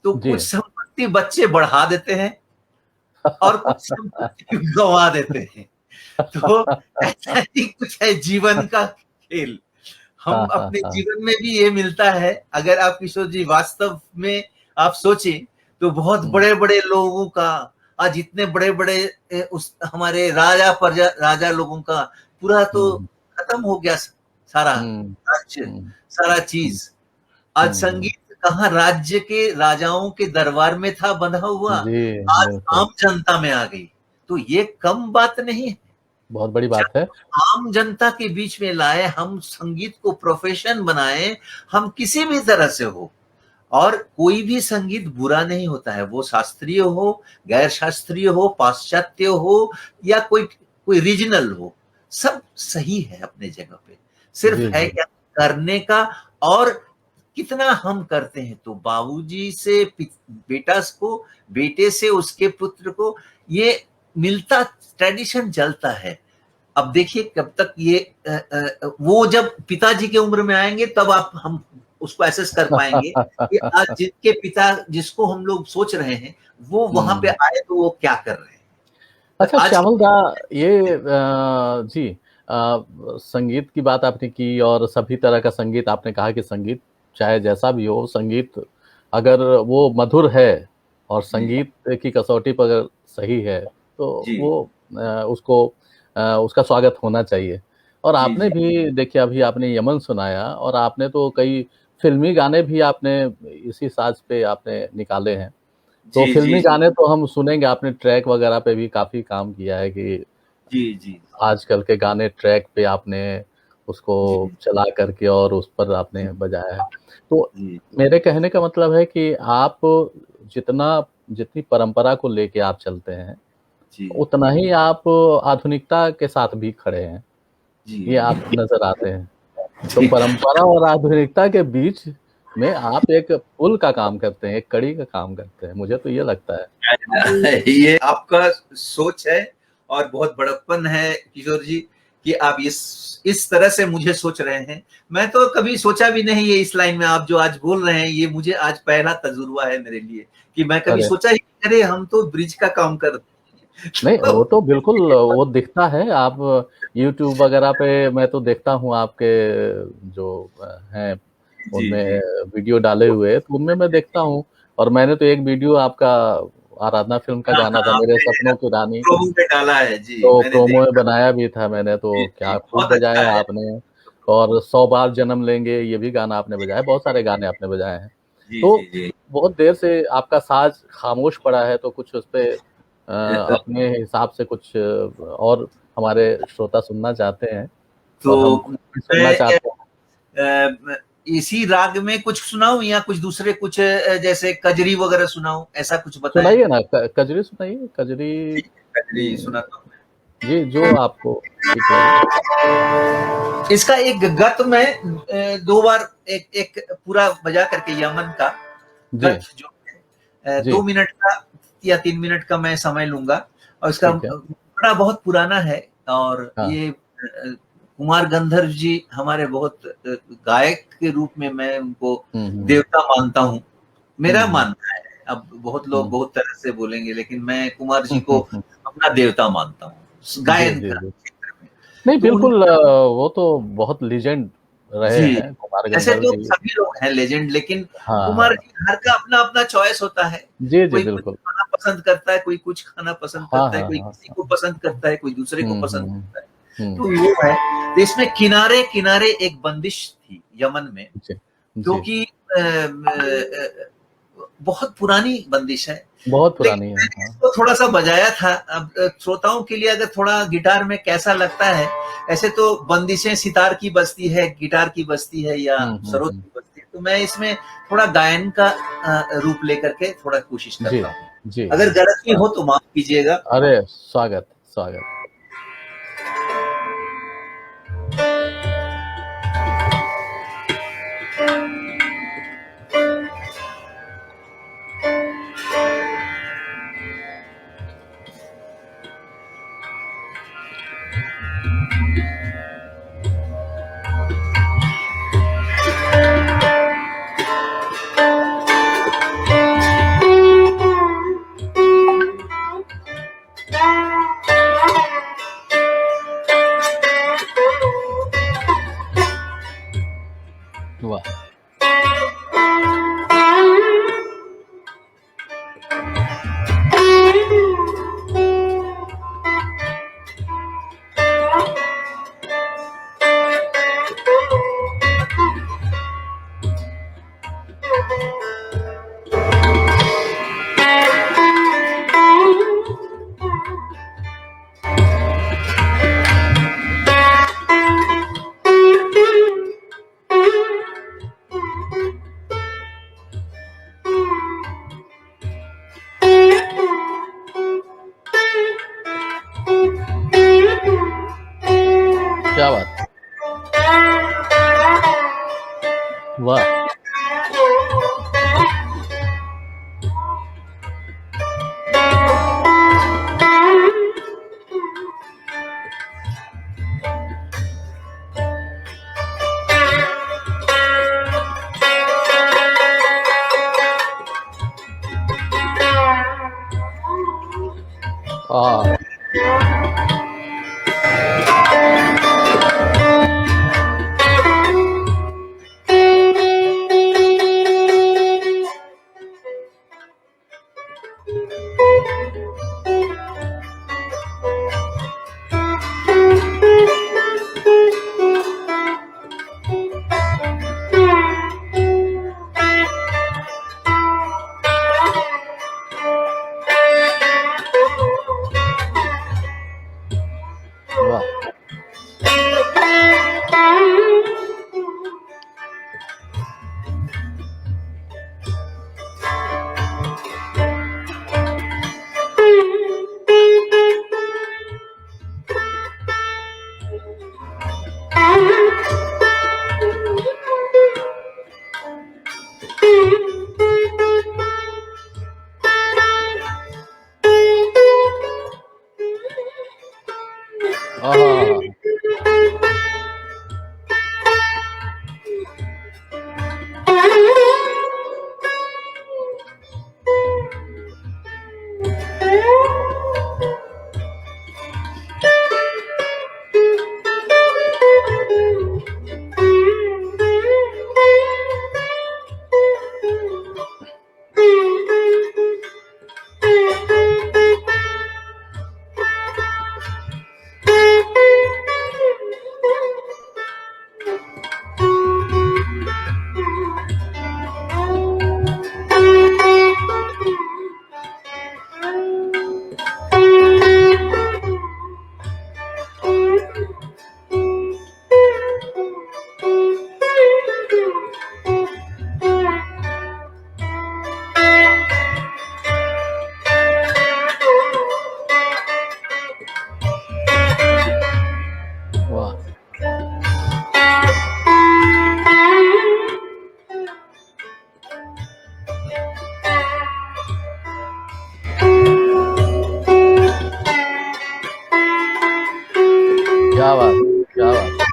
तो जी। कुछ संपत्ति बच्चे बढ़ा देते हैं और कुछ संपत्ति गँवा देते हैं। तो ऐसा ही कुछ है जीवन का खेल। हम हाँ, हाँ, अपने हाँ। जीवन में भी ये मिलता है, अगर आप किशोर जी वास्तव में आप सोचें, तो बहुत हुँ, बड़े-बड़े लोगों का आज इतने बड़े-बड़े उस हमारे राजा लोगों का पूरा तो हुँ, खत्म हो गया सारा हुँ, राज्य, हुँ, सारा हुँ, चीज़। आज हुँ, हुँ। संगीत कहाँ राज्य के राजाओं के दरबार में था बंधा हुआ, जी, आज बिल्कुल, आम जनता में आ गई। तो ये कम बात नहीं है। बहुत बड़ी जब बात है। आम जनता के बीच में लाए, हम संगीत को प्रोफ़ेशन बनाएँ, हम किसी भी तरह से हो और कोई भी संगीत बुरा नहीं होता है, वो शास्त्रीय हो, गैर शास्त्रीय हो, पाश्चात्य हो या कोई कोई रीजनल हो, सब सही है अपने जगह पे। सिर्फ जी, है जी। क्या करने का और कितना हम करते हैं। तो बाबूजी से बेटे से उसके पुत्र को ये मिलता ट्रेडिशन चलता है। अब देखिए कब तक ये वो जब पिताजी की उम्र में आएँगे तब आप हम उसको एसेस कर पाएँगे कि आज जिनके पिता जिसको हम लोग सोच रहे हैं, वो वहाँ पे हुँ। आए तो वो क्या कर रहे हैं। पर अच्छा आज श्यामल दा ये की जी संगीत की बात आपने की और सभी तरह का संगीत आपने कहा कि संगीत चाहे जैसा भी हो, संगीत अगर वो मधुर है और जी, संगीत की कसौटी पर अगर सही है, तो जी, वो उसको उसका स्वागत होना चाहिए। और जी, आपने जी, भी देखिए अभी आपने यमन सुनाया और आपने तो कई फ़िल्मी गाने भी आपने इसी साज़ पे आपने निकाले हैं। तो जी, जी, फ़िल्मी जी, गाने तो हम सुनेंगे, आपने ट्रैक वगैरह पे भी काफ़ी काम किया है कि जी, जी, आजकल के गाने ट्रैक पे आपने उसको जी, चला करके और उस पर आपने जी, बजाया है। तो जी, मेरे कहने का मतलब है कि आप जितना जितनी परंपरा को लेके आप चलते हैं, जी, उतना ही आप आधुनिकता के साथ भी खड़े हैं, ये जी, आप नज़र आते हैं। तो जी। परंपरा और आधुनिकता के बीच में आप एक पुल का काम करते हैं, एक कड़ी का काम करते हैं, मुझे तो ये लगता है। ये आपका सोच है और बहुत बड़प्पन है किशोर जी कि आप इस तरह से मुझे सोच रहे हैं। मैं तो कभी सोचा भी नहीं ये इस लाइन में आप जो आज बोल रहे हैं, ये मुझे आज पहला तजुर्बा है मेरे लिए कि मैं कभी अरे! सोचा ही नहीं, अरे हम तो ब्रिज का काम कर रहे हैं। नहीं, तो वो तो बिल्कुल वो दिखता है, आप यूट्यूब वगैरह पे मैं तो देखता हूँ आपके जो हैं, जी, उनमें जी। वीडियो डाले हुए, तो उनमें मैं देखता हूँ और मैंने तो एक वीडियो आपका आराधना फ़िल्म का हाँ, गाना था हाँ, मेरे आपने सपनों की रानी, प्रोमो में डाला है। जी, तो मैंने प्रोमो में देखा। बनाया भी था मैंने, जी, तो जी, क्या खूब बहुत अच्छा बजाया है। आपने और 100 बार जन्म लेंगे, ये भी गाना आपने बजाया, बहुत सारे गाने आपने बजाए हैं। जी, जी, तो जी। बहुत देर से आपका साज़ खामोश पड़ा है, तो कुछ उसपे अपने हिसाब से कुछ और हमारे श्रोता सुनना चाहते हैं तो और हम खुद भी सुनना मैं चाहते हैं। इसी राग में कुछ सुनाऊँ या कुछ दूसरे कुछ जैसे कजरी वगैरह सुनाऊँ, ऐसा कुछ बताएँ? सुनाइए ना, कजरी सुनाइए, कजरी ठीक है, कजरी उम, सुनाता हूँ जी, जो आपको ठीक लगे। मैं। इसका एक गत मैं 2 बार एक एक पूरा बजा करके यमन का जी, गत जो है 2 जी, मिनट का या 3 मिनट का मैं समय लूँगा और इसका ठीक है। मुखड़ा बहुत पुराना है और हाँ। ये कुमार गंधर्व जी हमारे बहुत गायक के रूप में मैं उनको हुँ, हुँ। देवता मानता हूँ। हुँ, मेरा हुँ। मानना है, अब बहुत लोग हुँ। बहुत तरह से बोलेंगे लेकिन मैं कुमार जी हुँ, को हुँ, हुँ। अपना देवता मानता हूँ, जी, गायन जी, का जी। क्षेत्र में। नहीं, तो उन बिल्कुल वो तो बहुत लीजेंड रहे जी, हैं कुमार ऐसे गंधर्व तो जी। सभी लोग हैं लेजेंड लेकिन हाँ, कुमार हाँ। जी हर का अपना-अपना चॉइस होता है। जी, जी, कोई कुछ बिल्कुल। खाना पसंद करता है, कोई कुछ खाना पसंद हाँ, करता है, हाँ, कोई हाँ, किसी हाँ। को पसंद करता है, कोई दूसरे को हुँ, पसंद हुँ, करता है। हुँ। तो वो है, तो इसमें किनारे-किनारे एक बंदिश थी यमन में, जी, जो जी। कि बहुत पुरानी बंदिश है। बहुत लेकिन पुरानी है। मैंने हाँ। इसको थोड़ा-सा बजाया था। अब श्रोताओं के लिए अगर थोड़ा गिटार में कैसा लगता है, ऐसे तो बंदिशें सितार की बजती है, गिटार की बजती है या हुँ, हुँ, सरोद हुँ। की बजती है, तो मैं इसमें थोड़ा गायन का रूप लेकर के थोड़ा कोशिश जी, करता हूँ। जी, अगर जी। गलती हो तो माफ़ कीजिएगा। अरे! स्वागत, स्वागत। वाह! क्या बात है! वाह! आह! वाह! आहा! वाह! क्या बात है! क्या बात है!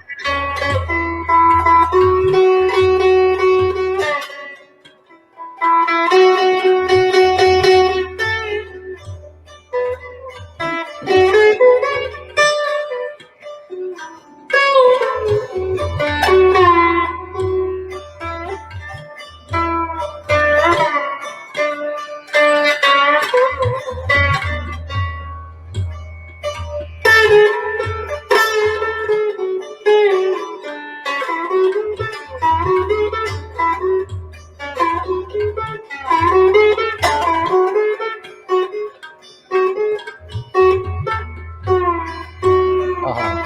आहा!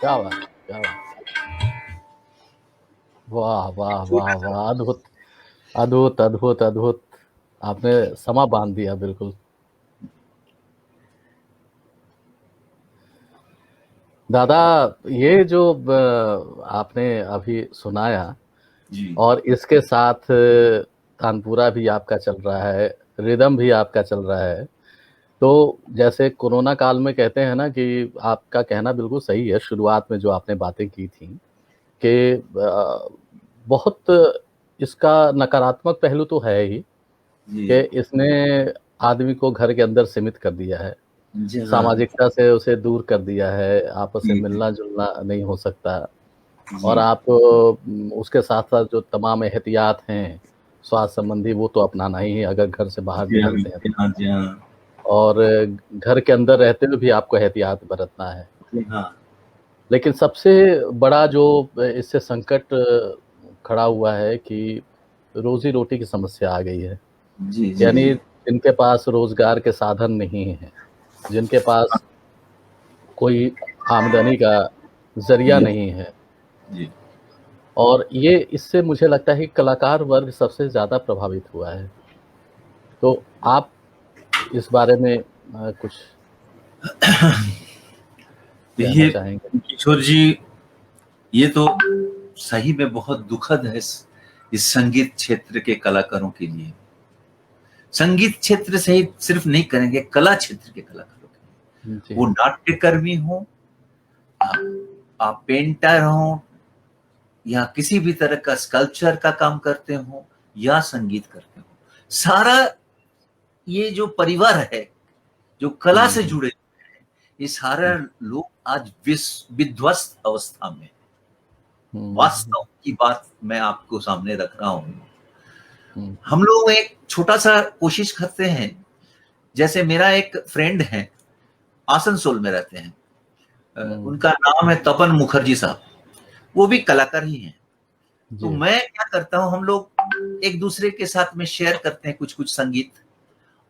क्या बात है! क्या बात है! वाह, वाह, वाह, वाह! अद्भुत, अद्भुत, अद्भुत, अद्भुत! आपने समा बाँध दिया बिल्कुल। दादा, ये जो आपने अभी सुनाया जी और इसके साथ तानपुरा भी आपका चल रहा है, रिदम भी आपका चल रहा है। तो जैसे कोरोना काल में कहते हैं ना कि आपका कहना बिल्कुल सही है, शुरुआत में जो आपने बातें की थी कि बहुत इसका नकारात्मक पहलू तो है ही जी कि इसने आदमी को घर के अंदर सीमित कर दिया है, जी हाँ सामाजिकता से उसे दूर कर दिया है, आपस में जी जी मिलना-जुलना नहीं हो सकता। और जी आप उसके साथ-साथ जो तमाम एहतियात हैं, स्वास्थ्य संबंधी, वो तो अपनाना ही है अगर घर से बाहर जी हाँ निकलते हैं जी तो। हाँ जी हाँ और घर के अंदर रहते हुए भी आपको एहतियात बरतना है। जी हाँ लेकिन सबसे बड़ा जो इससे संकट खड़ा हुआ है कि रोज़ी-रोटी की समस्या आ गई है। जी जी यानी जी जिनके पास रोज़गार के साधन नहीं हैं, जिनके पास कोई आमदनी का ज़रिया जी नहीं है, जी और ये इससे मुझे लगता है कि कलाकार वर्ग सबसे ज़्यादा प्रभावित हुआ है। तो आप इस बारे में कुछ कहना देखिए चाहेंगे? किशोर जी, ये तो सही में बहुत दुखद है इस संगीत क्षेत्र के कलाकारों के लिए। संगीत क्षेत्र से ही सिर्फ नहीं करेंगे, कला क्षेत्र के कलाकारों के लिए, जी, वो नाट्यकर्मी हो, आप पेंटर हो, या किसी भी तरह का स्कल्पचर का काम करते हो, या संगीत करते हो, सारा ये जो परिवार है, जो कला से हुँ, जुड़े, ये सारा हुँ, लोग आज विध्वस्त अवस्था में। हुँ, वास्तव की बात मैं आपको सामने रख रहा हूँ। हुँ, हम लोग एक छोटा-सा कोशिश करते हैं, जैसे मेरा एक फ्रेंड है, आसनसोल में रहते हैं। हुँ, उनका नाम है तपन मुखर्जी साहब, वो भी कलाकार ही हैं। तो जी, मैं क्या करता हूँ, हम लोग एक-दूसरे के साथ में शेयर करते हैं कुछ-कुछ संगीत,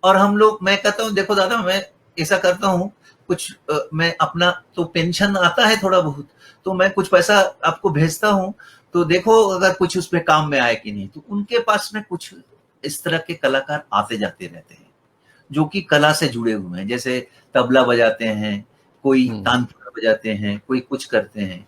और हम लोग, मैं कहता हूँ देखो दादा, मैं ऐसा करता हूँ, कुछ मैं अपना तो पेंशन आता है थोड़ा बहुत, तो मैं कुछ पैसा आपको भेजता हूँ, तो देखो अगर कुछ उसमें काम में आए कि नहीं। तो उनके पास में कुछ इस तरह के कलाकार आते जाते रहते हैं, जो कि कला से जुड़े हुए हैं, जैसे तबला बजाते हैं, कोई हुँ, तानपुरा बजाते हैं, कोई कुछ करते हैं।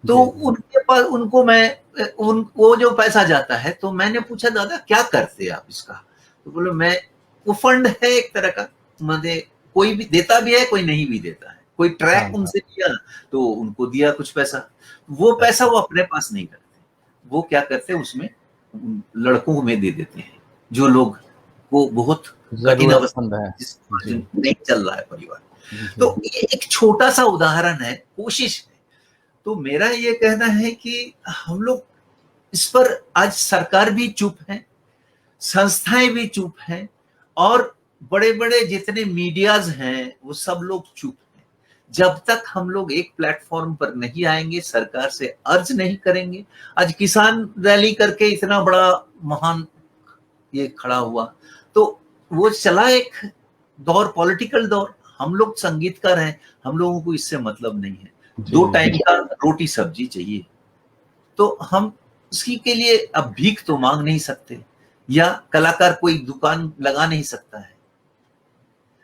तो जी, उनके पास, उनको मैं उन वो जो पैसा जाता है, तो मैंने पूछा दादा क्या करते आप इसका? तो बोले मैं, वो फंड है एक तरह का, माने कोई भी देता भी है, कोई नहीं भी देता है। कोई हाँ, ट्रैक हाँ, उनसे लिया, तो उनको दिया कुछ पैसा। वो पैसा अच्छा, वो अपने पास नहीं करते। वो क्या करते हैं, उसमें लड़कों में दे देते हैं, जो लोग को बहुत कठिन अवस्था, ज़रूरतमंद हैं। जिस जी, नहीं चल रहा है परिवार। जी, तो ये एक छोटा-सा उदाहरण है, कोशिश है। तो मेरा ये कहना है कि हम लोग इस पर, आज सरकार भी चुप है, संस्थाएं भी चुप हैं, और बड़े-बड़े जितने मीडियाज हैं, वो सब लोग चुप हैं। जब तक हम लोग एक प्लेटफॉर्म पर नहीं आएंगे, सरकार से अर्ज नहीं करेंगे। आज किसान रैली करके इतना बड़ा महान ये खड़ा हुआ, तो वो चला एक दौर, पॉलिटिकल दौर। हम लोग संगीतकार हैं, हम लोगों को इससे मतलब नहीं है। जी, 2 टाइम का रोटी सब्जी चाहिए। तो हम उसी के लिए अब भीख तो मांग नहीं सकते, या कलाकार कोई दुकान लगा नहीं सकता है।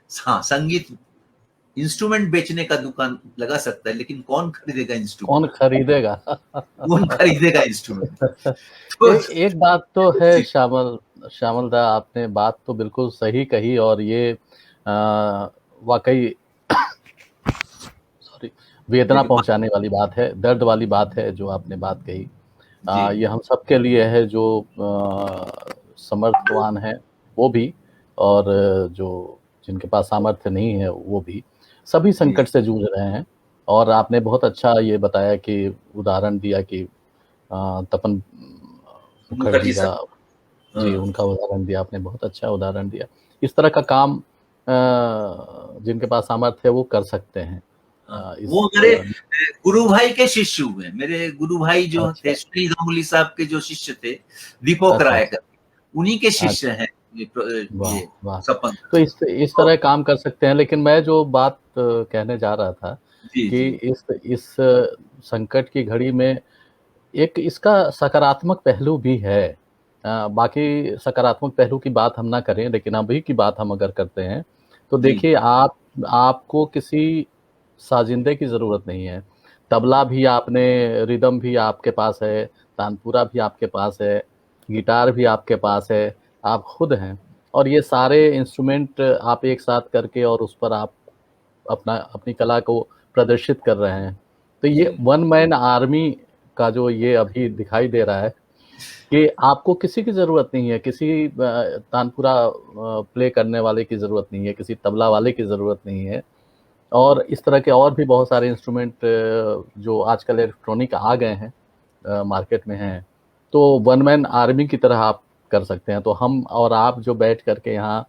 हाँ, संगीत इंस्ट्रूमेंट बेचने का दुकान लगा सकता है, लेकिन कौन खरीदेगा इंस्ट्रूमेंट? कौन खरीदेगा? कौन खरीदेगा इंस्ट्रूमेंट? ए तो एक बात तो है, जी श्यामल दा, आपने बात तो बिल्कुल सही कही, और ये वाक़ई सॉरी, वेदना देखिए पहुँचाने वाली बात है, दर्द वाली बात है जो आपने बात कही। जी ये हम सबके लिए है जो समर्थवान हैं वो भी, और जो जिनके पास सामर्थ्य नहीं है वो भी, सभी जी संकट से जूझ रहे हैं। और आपने बहुत अच्छा ये बताया कि उदाहरण दिया कि तपन मुखर्जी मुखर्जी का, साहब। जी, हाँ, उनका उदाहरण दिया आपने, बहुत अच्छा उदाहरण दिया। इस तरह का काम जिनके पास सामर्थ्य है वो कर सकते हैं। हाँ, वो इस हमारे गुरु भाई के शिष्य हुए। मेरे गुरु भाई जो थे, अच्छा, श्री गांगुली साहब के जो शिष्य थे, दीपक अच्छा, राय अच्छा, कर, उन्हीं के शिष्य अच्छा। हैं वाह! ये वाह! सपन। तो इस तो तरह काम कर सकते हैं, लेकिन मैं जो बात कहने जा रहा था जी कि जी इस संकट की घड़ी में एक इसका सकारात्मक पहलू भी है। बाकी सकारात्मक पहलू की बात हम ना करें, लेकिन अभी की बात हम अगर करते हैं, तो जी देखिए आपको किसी साजिंदे की ज़रूरत नहीं है। तबला भी आपने, रिदम भी आपके पास है, तानपुरा भी आपके पास है, गिटार भी आपके पास है, आप खुद हैं, और ये सारे इंस्ट्रूमेंट आप एक साथ करके और उस पर आप अपनी कला को प्रदर्शित कर रहे हैं। तो जी ये वन मैन आर्मी का जो ये अभी दिखाई दे रहा है कि आपको किसी की ज़रूरत नहीं है, किसी तानपुरा प्ले करने वाले की ज़रूरत नहीं है, किसी तबला वाले की ज़रूरत नहीं है, और इस तरह के और भी बहुत सारे इंस्ट्रूमेंट जो आजकल इलेक्ट्रॉनिक आ गए हैं, मार्केट में हैं, तो वन मैन आर्मी की तरह आप कर सकते हैं। तो हम और आप जो बैठ करके यहाँ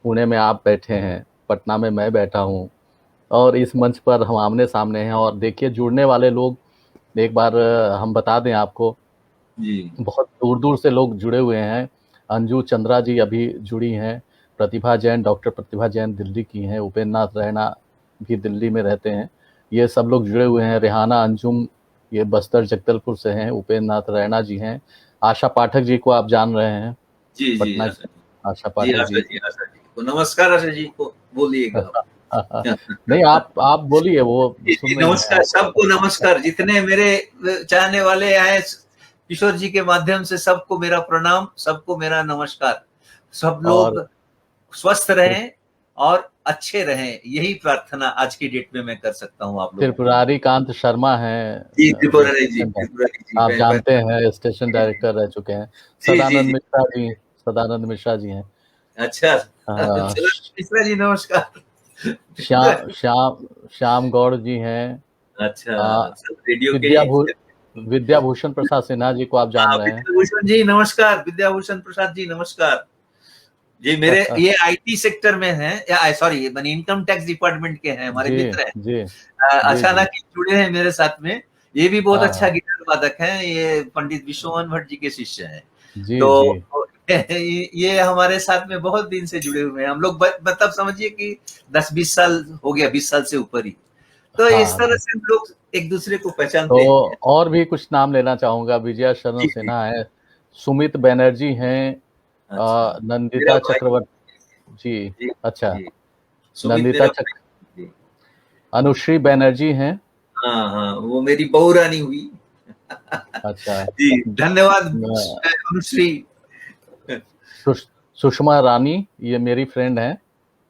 पुणे में आप बैठे हैं, पटना में मैं बैठा हूँ, और इस मंच पर हम आमने-सामने हैं, और देखिए जुड़ने वाले लोग, एक बार हम बता दें आपको, जी बहुत दूर-दूर से लोग जुड़े हुए हैं। अंजू चंद्रा जी अभी जुड़ी हैं, प्रतिभा जैन, डॉक्टर प्रतिभा जैन दिल्ली की हैं, उपेंद्र नाथ रैना भी दिल्ली में रहते हैं। ये सब लोग जुड़े हुए हैं। रेहाना अंजुम ये बस्तर जगदलपुर से हैं, उपेंद्र नाथ रैना जी हैं। आशा पाठक जी को आप जान रहे हैं, जी जी पटना आशा की आशा पाठक जी। जी आशा जी को नमस्कार, आशा जी को बोलिएगा आप। नहीं, आप बोलिए, वो जी, सुन जी, रही हैं नमस्कार, आप। सबको नमस्कार, जितने मेरे चाहने वाले हैं किशोर जी के माध्यम से, सबको मेरा प्रणाम, सबको मेरा नमस्कार। सब और लोग स्वस्थ रहें और अच्छे रहें, यही प्रार्थना आज की डेट में मैं कर सकता हूँ आप लोगों के लिए। त्रिपुरारी कांत शर्मा हैं, जी, जो त्रिपुरारी जी, स्टेशन त्रिपुरारी जी, आप जानते मैं हैं, स्टेशन डायरेक्टर रह चुके हैं। जी, जी, जी। सदानंद मिश्रा जी हैं। अच्छा, अ, चलो मिश्रा जी नमस्कार। श्याम गौड़ जी हैं। अच्छा, अ, सब रेडियो के ही। विद्याभू विद्याभूषण प्रसाद सिन्हा जी को आप जान हाँ, रहे हैं। विद्याभूषण जी नमस्कार, विद्याभूषण प्रसाद जी नमस्कार। जी, मेरे ये आईटी सेक्टर में हैं, या सॉरी माने इनकम टैक्स डिपार्टमेंट के हैं, हमारे जी, मित्र हैं। जी, जी, जी। अचानक ही जुड़े हैं मेरे साथ में। ये भी बहुत हाँ, अच्छा हाँ। गिटार वादक हैं, ये पंडित विश्वमोहन भट्ट जी के शिष्य हैं। जी, जी। तो ये हमारे साथ में बहुत दिन से जुड़े हुए हैं। हम लोग मतलब समझिए कि 10-20 साल हो गया, 20 साल से ऊपर ही। तो इस हाँ, तरह से हम लोग एक-दूसरे को तो पहचानते हैं। और भी कुछ नाम लेना चाहूँगा। विजया शरण जी, जी। सिन्हा हैं, सुमित बनर्जी हैं, अच्छा, मेरा नंदिता भाई। चक्रवर्ती जी, जी, अच्छा, जी। सुमित नंदिता मेरा चक भाई। जी। अनुश्री बनर्जी हैं। हाँ, हाँ, वो मेरी बहू रानी हुई। अच्छा, जी, धन्यवाद न अनुश्री। सुषमा रानी, ये मेरी फ्रेंड हैं।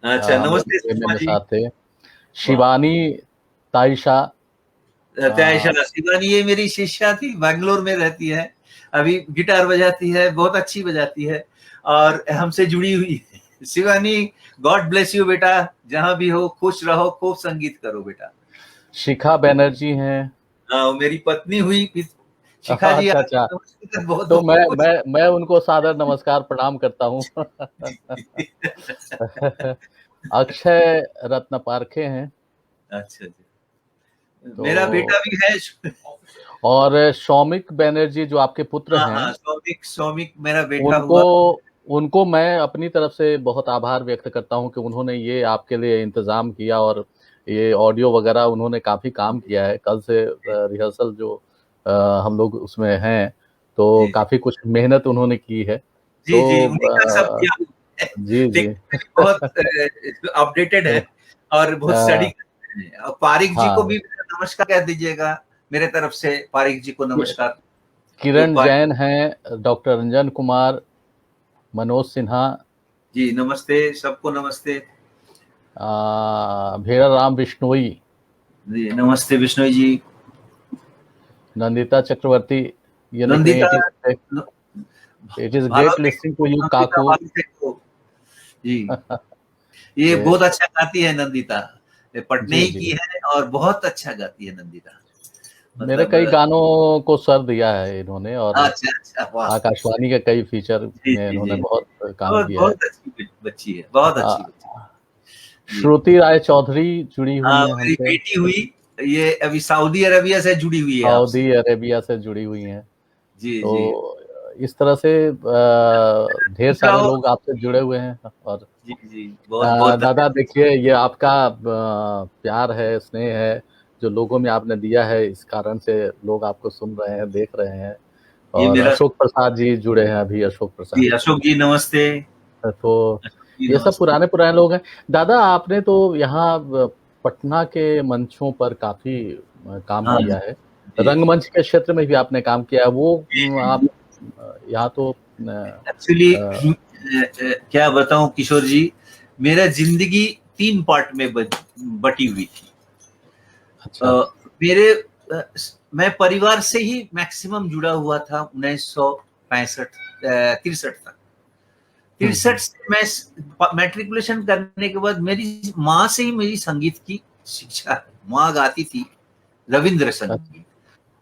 अच्छा, हम लोग नमस्ते एमए सुषमा में जी। साथ थे। वाह! शिवानी तायशा, अ, त्याशला शिवानी ये मेरी शिष्या थी, बैंगलोर में रहती है। अभी गिटार बजाती है, बहुत अच्छी बजाती है और हमसे जुड़ी हुई है। शिवानी, गॉड ब्लेस यू बेटा, जहाँ भी हो खुश रहो, खूब संगीत करो बेटा। शिखा बनर्जी हैं। हाँ, वो मेरी पत्नी हुई। शिखा जी अच्छा, अच्छा। आपको नमस्कार तो मैं बहुत-बहुत। मैं मैं उनको सादर नमस्कार प्रणाम करता हूँ। अक्षय रत्न पारखे हैं। अच्छा जी। मेरा तो बेटा भी है। और सौमिक बनर्जी जो आपके पुत्र हाँ, हैं, हाँ, सौमिक सौमिक मेरा बेटा उनको हुआ। उनको मैं अपनी तरफ से बहुत आभार व्यक्त करता हूँ कि उन्होंने ये आपके लिए इंतज़ाम किया, और ये ऑडियो वगैरह उन्होंने काफ़ी काम किया है। कल से रिहर्सल जो हम लोग उसमें हैं, तो जी, जी। काफ़ी कुछ मेहनत उन्होंने की है। जी, जी, तो उन्हीं का सब किया है। जी, जी। टेक्निकली बहुत अपडेटेड है और बहुत स्टडी अ, करते हैं। और पारिक जी को हाँ, भी मेरा नमस्कार कह दीजिएगा, मेरे तरफ से पारिक जी को कि नमस्कार। जो किरण पारिक जैन हैं, डॉक्टर रंजन कुमार, मनोज सिन्हा, जी, नमस्ते, सबको नमस्ते। भेड़ाराम बिश्नोई, जी, नमस्ते बिश्नोई जी। नंदिता चक्रवर्ती, ये लिख रही हैं, नंदिता न इट इज़ ग्रेट भालाफेक लिस्टनिंग टू यू नंदिता काकू। भालाफेक को। जी, ये ये बहुत अच्छा गाती है नंदिता। ये पटने जी, ही जी। की है और बहुत अच्छा गाती है नंदिता। मेरे मतलब कई गानों को स्वर दिया है इन्होंने, और अच्छा, अच्छा, वाह! आकाशवाणी के कई फीचर जी, में जी, इन्होंने जी। बहुत काम बहुत किया है। बहुत अच्छी बच्ची है, बहुत हाँ, अच्छी बच्ची। जी। श्रुति राय चौधरी जुड़ी हुई हाँ, हैं मेरी हमसे, बेटी हुई, ये अभी सऊदी अरेबिया से जुड़ी हुई है आपसे। सऊदी अरेबिया से जुड़ी हुई हैं। जी, जी। तो इस तरह से ढेर खुश सारे रहो। लोग आपसे जुड़े हुए हैं, और जी, जी। बहुत-बहुत दादा धन्यवाद। देखिए, ये आपका प्यार है, स्नेह है, जो लोगों में आपने दिया है, इस कारण से लोग आपको सुन रहे हैं, देख रहे हैं। ये और मेरा अशोक प्रसाद जी जुड़े हैं अभी, अशोक जी, प्रसाद। अशोक जी नमस्ते। तो अशोक जी ये सब नमस्ते। पुराने-पुराने लोग हैं। दादा आपने तो यहाँ पटना के मंचों पर काफ़ी काम हाँ किया है। जी रंगमंच के क्षेत्र में भी आपने काम किया है। वो आप यहाँ तो एक्चुअली अ, क्या बताऊं किशोर जी, मेरा जिंदगी 3 पार्ट में बटी हुई थी। अच्छा। मेरे मैं परिवार से ही मैक्सिमम जुड़ा हुआ था 1965 63 तक। हुँ, 63 हुँ। से मैं मैट्रिकुलेशन करने के बाद मेरी माँ से ही मेरी संगीत की शिक्षा है। माँ गाती थी रविंद्र अच्छा, संगीत,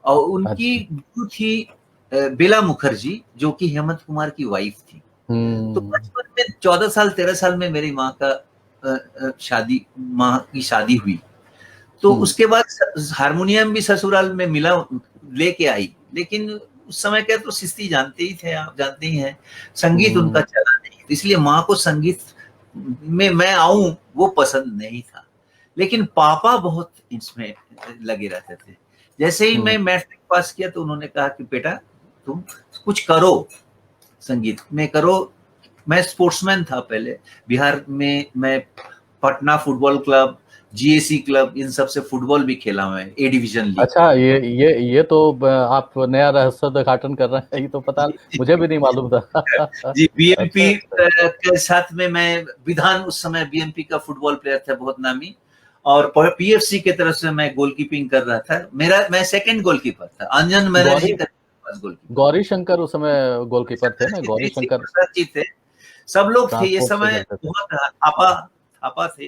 और उनकी अच्छा। गुरु थी बेला मुखर्जी, जो कि हेमंत कुमार की वाइफ थी। तो हुँ, बचपन में 14 साल 13 साल में मेरी माँ का शादी माँ की शादी हुई। तो हुँ, उसके बाद हारमोनियम भी ससुराल में मिला, लेके आई, लेकिन उस समय क्या, तो सिस्ती जानते ही थे, आप जानते ही हैं, संगीत उनका हुँ, चला नहीं, तो इसलिए माँ को संगीत में मैं आऊं वो पसंद नहीं था। लेकिन पापा बहुत इसमें लगे रहते थे। जैसे ही हुँ। मैं मैट्रिक पास किया तो उन्होंने कहा कि बेटा तुम कुछ करो, संगीत में करो। मैं स्पोर्ट्समैन था पहले, बिहार में मैं Patna football club, GAC club, इन सब से फुटबॉल भी खेला मैं, ए डिवीजन लीग अच्छा, में। ये तो आप नया रहस्य उद्घाटन कर रहे हैं। ये तो पता मुझे भी नहीं मालूम था। जी, अच्छा, बीएमपी अच्छा। के साथ में मैं विधान, उस समय बीएमपी का फुटबॉल प्लेयर था बहुत नामी, और पीएफसी के तरफ से मैं गोलकीपिंग कर रहा था। मैं सेकंड गोलकीपर था, अंजन बनर्जी गौरी का पास गोलकीपर। गौरी शंकर उस समय गोलकीपर थे ना? जी गौरी जी, शंकर प्रसाद जी थे, सब लोग थे ये ट्रांसपोर्ट से समय, खेलते थे। बहुत थापा थापा थे।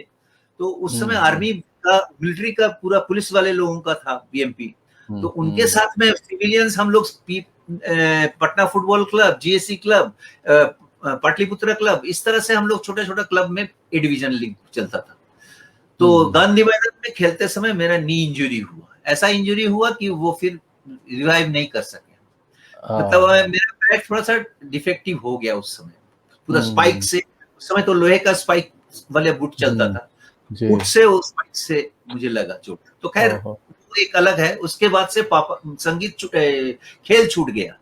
तो उस समय हुँ, हुँ, आर्मी का, मिलिट्री का, पूरा पुलिस वाले लोगों का था बीएमपी। तो हुँ, उनके हुँ, साथ में सिविलियंस हम लोग Patna football club, GAC club, Pataliputra club, इस तरह से हम लोग छोटे छोटे क्लब में ए डिवीजन लीग चलता था। तो हुँ, हुँ। गांधी मैदान में खेलते समय मेरा नी इंजरी हुआ, ऐसा इंजरी हुआ कि वो फिर रिवाइव नहीं कर सके। मतलब हाँ। मेरा पैर थोड़ा सा डिफेक्टिव हो गया उस समय, पूरा स्पाइक हुँ, से। उस समय तो लोहे का स्पाइक वाले बूट चलता हुँ, था, जी। बूट से उस स्पाइक से मुझे लगा चोट। तो खैर ओहो! वो एक अलग है। उसके बाद से पापा खेल छूट गया।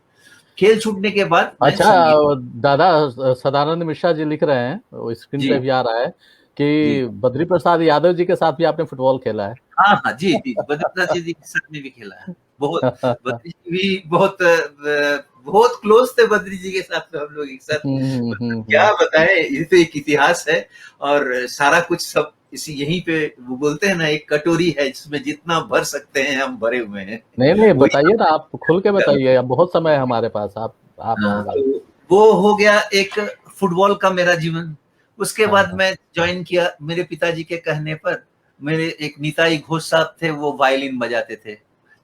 खेल छूटने के बाद मैं अच्छा, संगीत। दादा सदानंद मिश्रा जी लिख रहे हैं, वो स्क्रीन पे जी भी आ रहा है जी, कि बद्री प्रसाद यादव जी के साथ भी आपने फुटबॉल खेला है। हाँ हाँ, जी जी, बद्रीनाथ जी के साथ में भी खेला है बहुत। बद्री जी भी बहुत बहुत क्लोज थे बद्री जी के साथ में, हम लोग एक साथ। हुँ, हुँ, मतलब हुँ, क्या हुँ। बताएं, ये तो एक इतिहास है। और सारा कुछ सब इसी यहीं पे, वो बोलते हैं ना, एक कटोरी है जिसमें जितना भर सकते हैं हम भरे हुए हैं। नहीं, नहीं, वही बताइए ना, आप खुल के हम। बताइए, अब बहुत समय है हमारे पास, आप हाँ, हाँ, तो वो हो गया एक फुटबॉल का मेरा जीवन। उसके हाँ, बाद हाँ। मैं ज्वाइन किया मेरे पिताजी के कहने पर। मेरे एक निताई घोष साहब थे, वो वायलिन बजाते थे,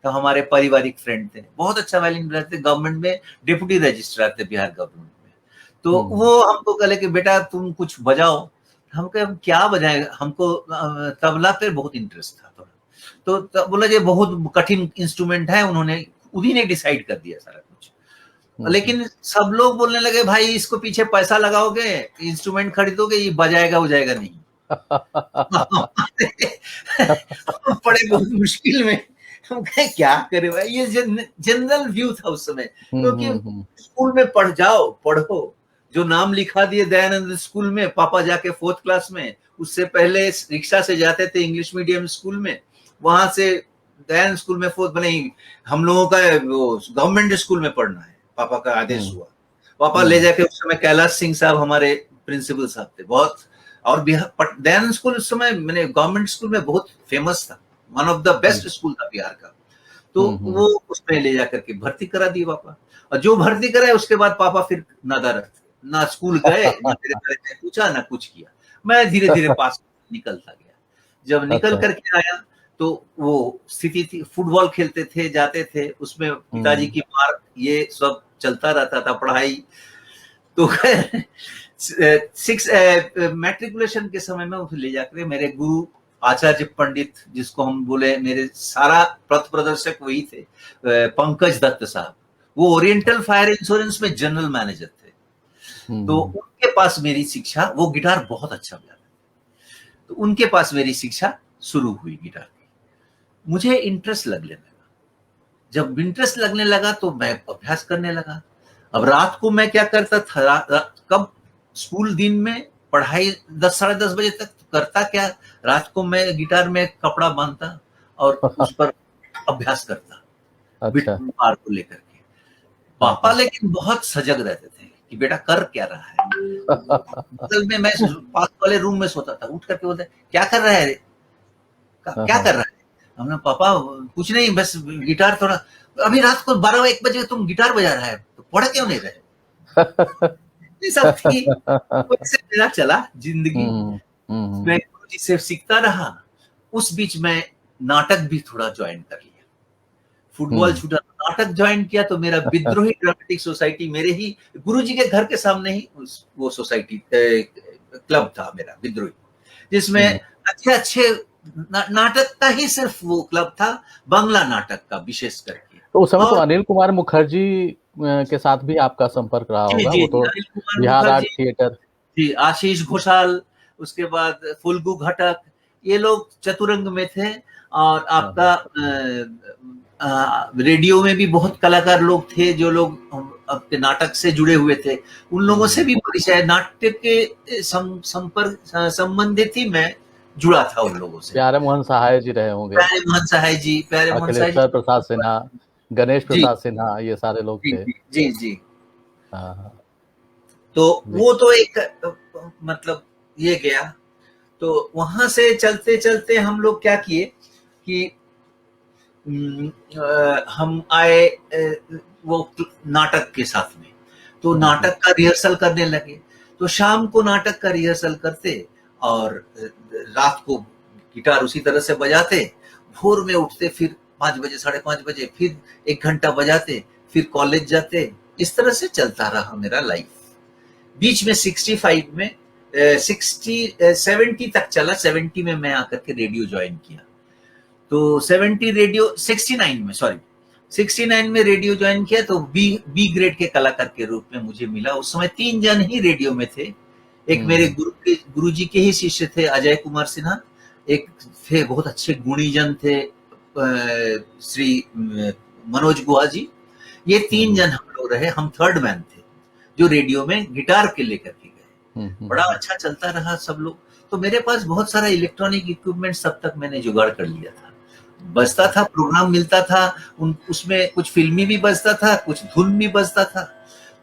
तो हमारे पारिवारिक फ्रेंड थे, बहुत अच्छा वायलिन बजाते थे, गवर्नमेंट में डिप्टी रजिस्ट्रार थे बिहार गवर्नमेंट में। तो हुँ, वो हमको कहले कि बेटा तुम कुछ बजाओ। हम कहे हम क्या बजाएं, हमको तबला पे बहुत इंटरेस्ट था थोड़ा। तो बोला ये बहुत कठिन इंस्ट्रूमेंट है, उन्होंने उन्हीं ने डिसाइड कर दिया सारा कुछ। हुँ, हुँ। लेकिन सब लोग बोलने लगे भाई इसको पीछे पैसा लगाओगे, इंस्ट्रूमेंट खरीदोगे, ये बजाएगा हो जाएगा नहीं। पड़े बहुत मुश्किल में। हम कहे क्या करे भाई, ये जनरल व्यू था उस समय, हुँ, क्योंकि हुँ, हुँ। स्कूल में पढ़ जाओ, पढ़ो। जो नाम लिखा दिए दयानंद स्कूल में, पापा जाके 4th क्लास में, उससे पहले रिक्शा से जाते थे इंग्लिश मीडियम स्कूल में, वहां से दयानंद स्कूल में 4th बने। हम लोगों का वो गवर्नमेंट स्कूल में पढ़ना है, पापा का आदेश हुँ, हुआ। पापा ले हुँ, जाके, उस समय कैलाश सिंह साहब हमारे प्रिंसिपल साहब थे बहुत। और बिहार दयानंद स्कूल उस समय मैंने गवर्नमेंट स्कूल में बहुत फेमस था, one of the hmm, best school था बिहार का। तो हुँ, हुँ। वो उसमें ले जाकर के भर्ती करा दिए पापा। और जो भर्ती कराए उसके बाद पापा फिर नादारत, ना स्कूल गए, ना मेरे बारे में पूछा, ना कुछ किया। मैं धीरे धीरे पास निकलता गया। जब निकल अच्छा। करके आया तो वो स्थिति थी, फुटबॉल खेलते थे, जाते थे, उसमें पिताजी हुँ, की मार, ये सब चलता रहता था, पढ़ाई। तो सिक्स मैट्रिकुलेशन के समय में उसे ले जाकर मेरे गुरु आचार्य पंडित, जिसको हम बोले, मेरे सारा पथ प्रदर्शक वही थे, पंकज दत्त साहब। वो ओरिएंटल फायर इंश्योरेंस में जनरल मैनेजर थे। तो हुँ, उनके पास मेरी शिक्षा, वो गिटार बहुत अच्छा बजाते, तो उनके पास मेरी शिक्षा शुरू हुई गिटार की। मुझे इंटरेस्ट लगने लगा। जब इंटरेस्ट लगने लगा तो मैं अभ्यास करने लगा। अब रात को मैं क्या करता था, कब स्कूल दिन में पढ़ाई 10 साढ़े 10 बजे तक करता क्या, रात को मैं गिटार में कपड़ा बांधता और उस पर अभ्यास करता, बिट अच्छा। बार को लेकर के। पापा लेकिन बहुत सजग रहते थे कि बेटा कर क्या रहा है। असल में मैं पास वाले रूम में सोता था, उठ करके बोलते क्या कर रहा है, क्या कर रहा है। हमने पापा कुछ नहीं, बस गिटार थोड़ा, अभी रात को 12-1 बजे तुम गिटार बजा रहा है तो पढ़ क्यों नहीं रहे। ये सब थी, वैसे मेरा चला जिंदगी। मैं गुरुजी से सीखता रहा, उस बीच में नाटक भी थोड़ा ज्वाइन कर लिया। फुटबॉल छूटा, नाटक ज्वाइन किया तो मेरा विद्रोही ड्रामेटिक सोसाइटी मेरे ही गुरुजी के घर के सामने ही वो सोसाइटी क्लब था मेरा विद्रोही, जिसमें अच्छे अच्छे नाटक का ही सिर्फ वो क्लब था, बांग्ला नाटक का विशेष करके। तो उस समय तो अनिल कुमार मुखर्जी के साथ भी आपका संपर्क रहा होगा, वो तो अनिल कुमार बिहार आर्ट मुखर्जी थिएटर। जी, आशीष घोषाल, उसके बाद फुल्गू घटक, ये लोग चतुरंग में थे। और आपका रेडियो में भी बहुत कलाकार लोग थे जो लोग आपके नाटक से जुड़े हुए थे, उन लोगों से भी परिचय, नाट्य के संपर्क संबंधित ही मैं जुड़ा था उन लोगों से। प्यारे मोहन सहाय जी रहे होंगे, प्यारे मोहन सहाय जी, प्यारे मोहन सहाय जी, अखिलेश्वर प्रसाद सिन्हा, गणेश जी प्रसाद सिन्हा, ये सारे लोग जी थे। जी जी जी। हाँ तो जी। वो तो एक मतलब ये गया। तो वहां से चलते चलते हम लोग क्या किए कि हम आए वो नाटक के साथ में, तो नाटक का रिहर्सल करने लगे। तो शाम को नाटक का रिहर्सल करते और रात को गिटार उसी तरह से बजाते, भोर में उठते, फिर 5 बजे 5:30 बजे फिर 1 घंटा बजाते, फिर कॉलेज जाते। इस तरह से चलता रहा मेरा लाइफ। बीच में 65 में 70 तक चला। 70 में मैं आकर के रेडियो ज्वाइन किया। तो 69 में रेडियो ज्वाइन किया तो बी ग्रेड के कलाकार के रूप में मुझे मिला। उस समय 3 जन ही रेडियो में थे। एक मेरे गुरुजी के ही शिष्य थे अजय कुमार सिन्हा, एक थे बहुत अच्छे गुणीजन थे श्री मनोज गुहा जी। ये 3 जन हम लोग रहे, हम थर्ड मैन थे जो रेडियो में गिटार के लेकर के गए। बड़ा अच्छा चलता रहा सब लोग। तो मेरे पास बहुत सारा इलेक्ट्रॉनिक इक्विपमेंट सब तक मैंने जुगाड़ कर लिया था, बजता था, प्रोग्राम मिलता था, उसमें कुछ फिल्मी भी बजता था, कुछ धुन भी बजता था।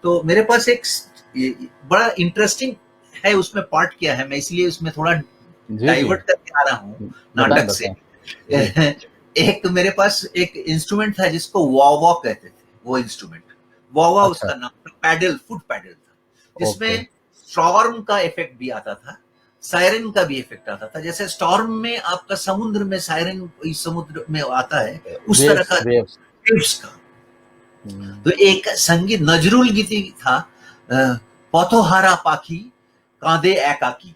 तो मेरे पास एक बड़ा इंटरेस्टिंग है उसमें पार्ट किया है, मैं इसलिए उसमें थोड़ा डाइवर्ट करके आ रहा हूँ नाटक से। एक मेरे पास एक इंस्ट्रूमेंट था जिसको वावा कहते थे। वो इंस्ट्रूमेंट वावा, उसका नाम पैडल, फुट पैडल था, जिसमें स्टॉर्म का इफेक्ट भी आता था, सायरन का भी इफेक्ट आता था। जैसे स्टॉर्म में आपका समुद्र में सायरन इस समुद्र में आता है, उस तरह का वेव्स का। तो एक संगीत नजरुल गीति था, पथोहारा पाखी कांदे एकाकी,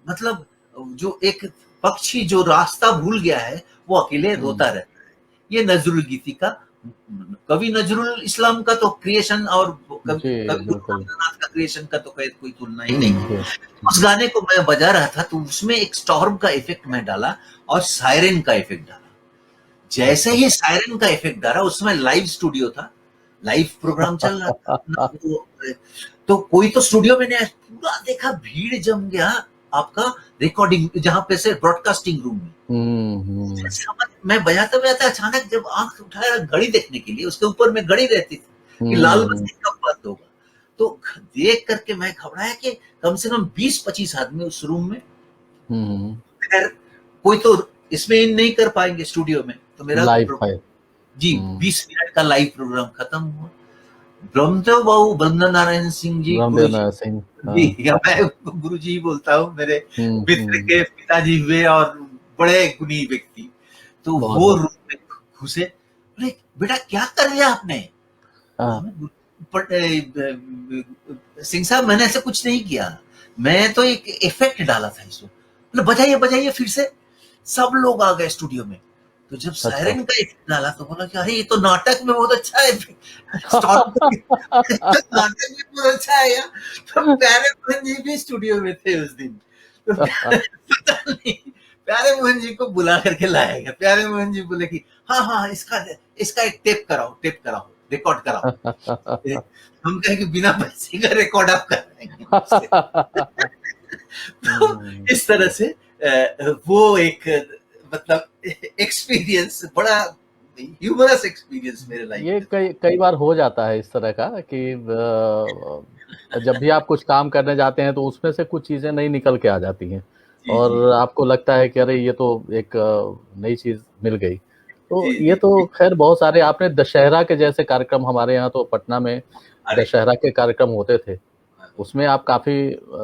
मतलब जो एक पक्षी जो रास्ता भूल गया है वो अकेले रोता रहता है। ये नजरुल गीति का, कवि नजरुल इस्लाम का तो क्रिएशन और कवि रवींद्रनाथ का क्रिएशन का तो कोई तुलना ही नहीं। उस गाने को मैं बजा रहा था तो उसमें एक स्टॉर्म का इफेक्ट मैं डाला और सायरन का इफेक्ट डाला। जैसे ही सायरन का इफेक्ट डाला, उसमें लाइव स्टूडियो था, लाइव प्रोग्राम चल रहा था। तो कोई तो स्टूडियो में पूरा देखा, भीड़ जम गया आपका रिकॉर्डिंग जहां पे से ब्रॉडकास्टिंग रूम में। मैं बजाते बजाते अचानक जब आंख उठाया घड़ी देखने के लिए, उसके ऊपर में घड़ी रहती थी कि लाल बत्ती कब बंद होगा। तो देख करके मैं घबराया कि कम से कम 20-25 आदमी उस रूम में, खैर कोई तो इसमें इन नहीं कर पाएंगे स्टूडियो में। तो मेरा जी 20 मिनट का लाइव प्रोग्राम खत्म हुआ। ब्रह्मदेव बाबू ब्रह्म नारायण सिंह जी, मैं गुरु जी बोलता हूँ, मेरे मित्र के पिताजी हुए और बड़े गुणी व्यक्ति। तो वो रूम में घुसे, अरे बेटा क्या कर लिया आपने? सिंह साहब मैंने ऐसा कुछ नहीं किया, मैं तो एक इफेक्ट डाला था इसमें। मतलब बजाइए बजाइए फिर से। सब लोग आ गए स्टूडियो में। तो जब सायरन का इफेक्ट डाला तो बोला कि अरे ये तो नाटक में बहुत अच्छा है, नाटक में बहुत अच्छा है यार। तो प्यारे मोहन जी भी स्टूडियो में थे उस दिन। तो पता नहीं प्यारे मोहन जी को बुला करके लाया गया। प्यारे मोहन जी बोले कि हाँ इसका एक टेप कराओ, रिकॉर्ड कराओ। हम कहे कि बिना पैसे का रिकॉर्ड आप कराएंगे। तो इस तरह से वो एक मतलब एक्सपीरियंस, बड़ा ह्यूमरस एक्सपीरियंस मेरे लाइफ ये में। कई कई बार हो जाता है इस तरह का कि जब भी आप कुछ काम करने जाते हैं तो उसमें से कुछ चीज़ें नहीं निकल के आ जाती हैं जी जी और आपको लगता है कि अरे ये तो एक नई चीज़ मिल गई। तो जी ये जी तो जी। खैर बहुत सारे आपने दशहरा के जैसे कार्यक्रम हमारे यहाँ तो पटना में अरे दशहरा के कार्यक्रम होते थे। उसमें आप काफ़ी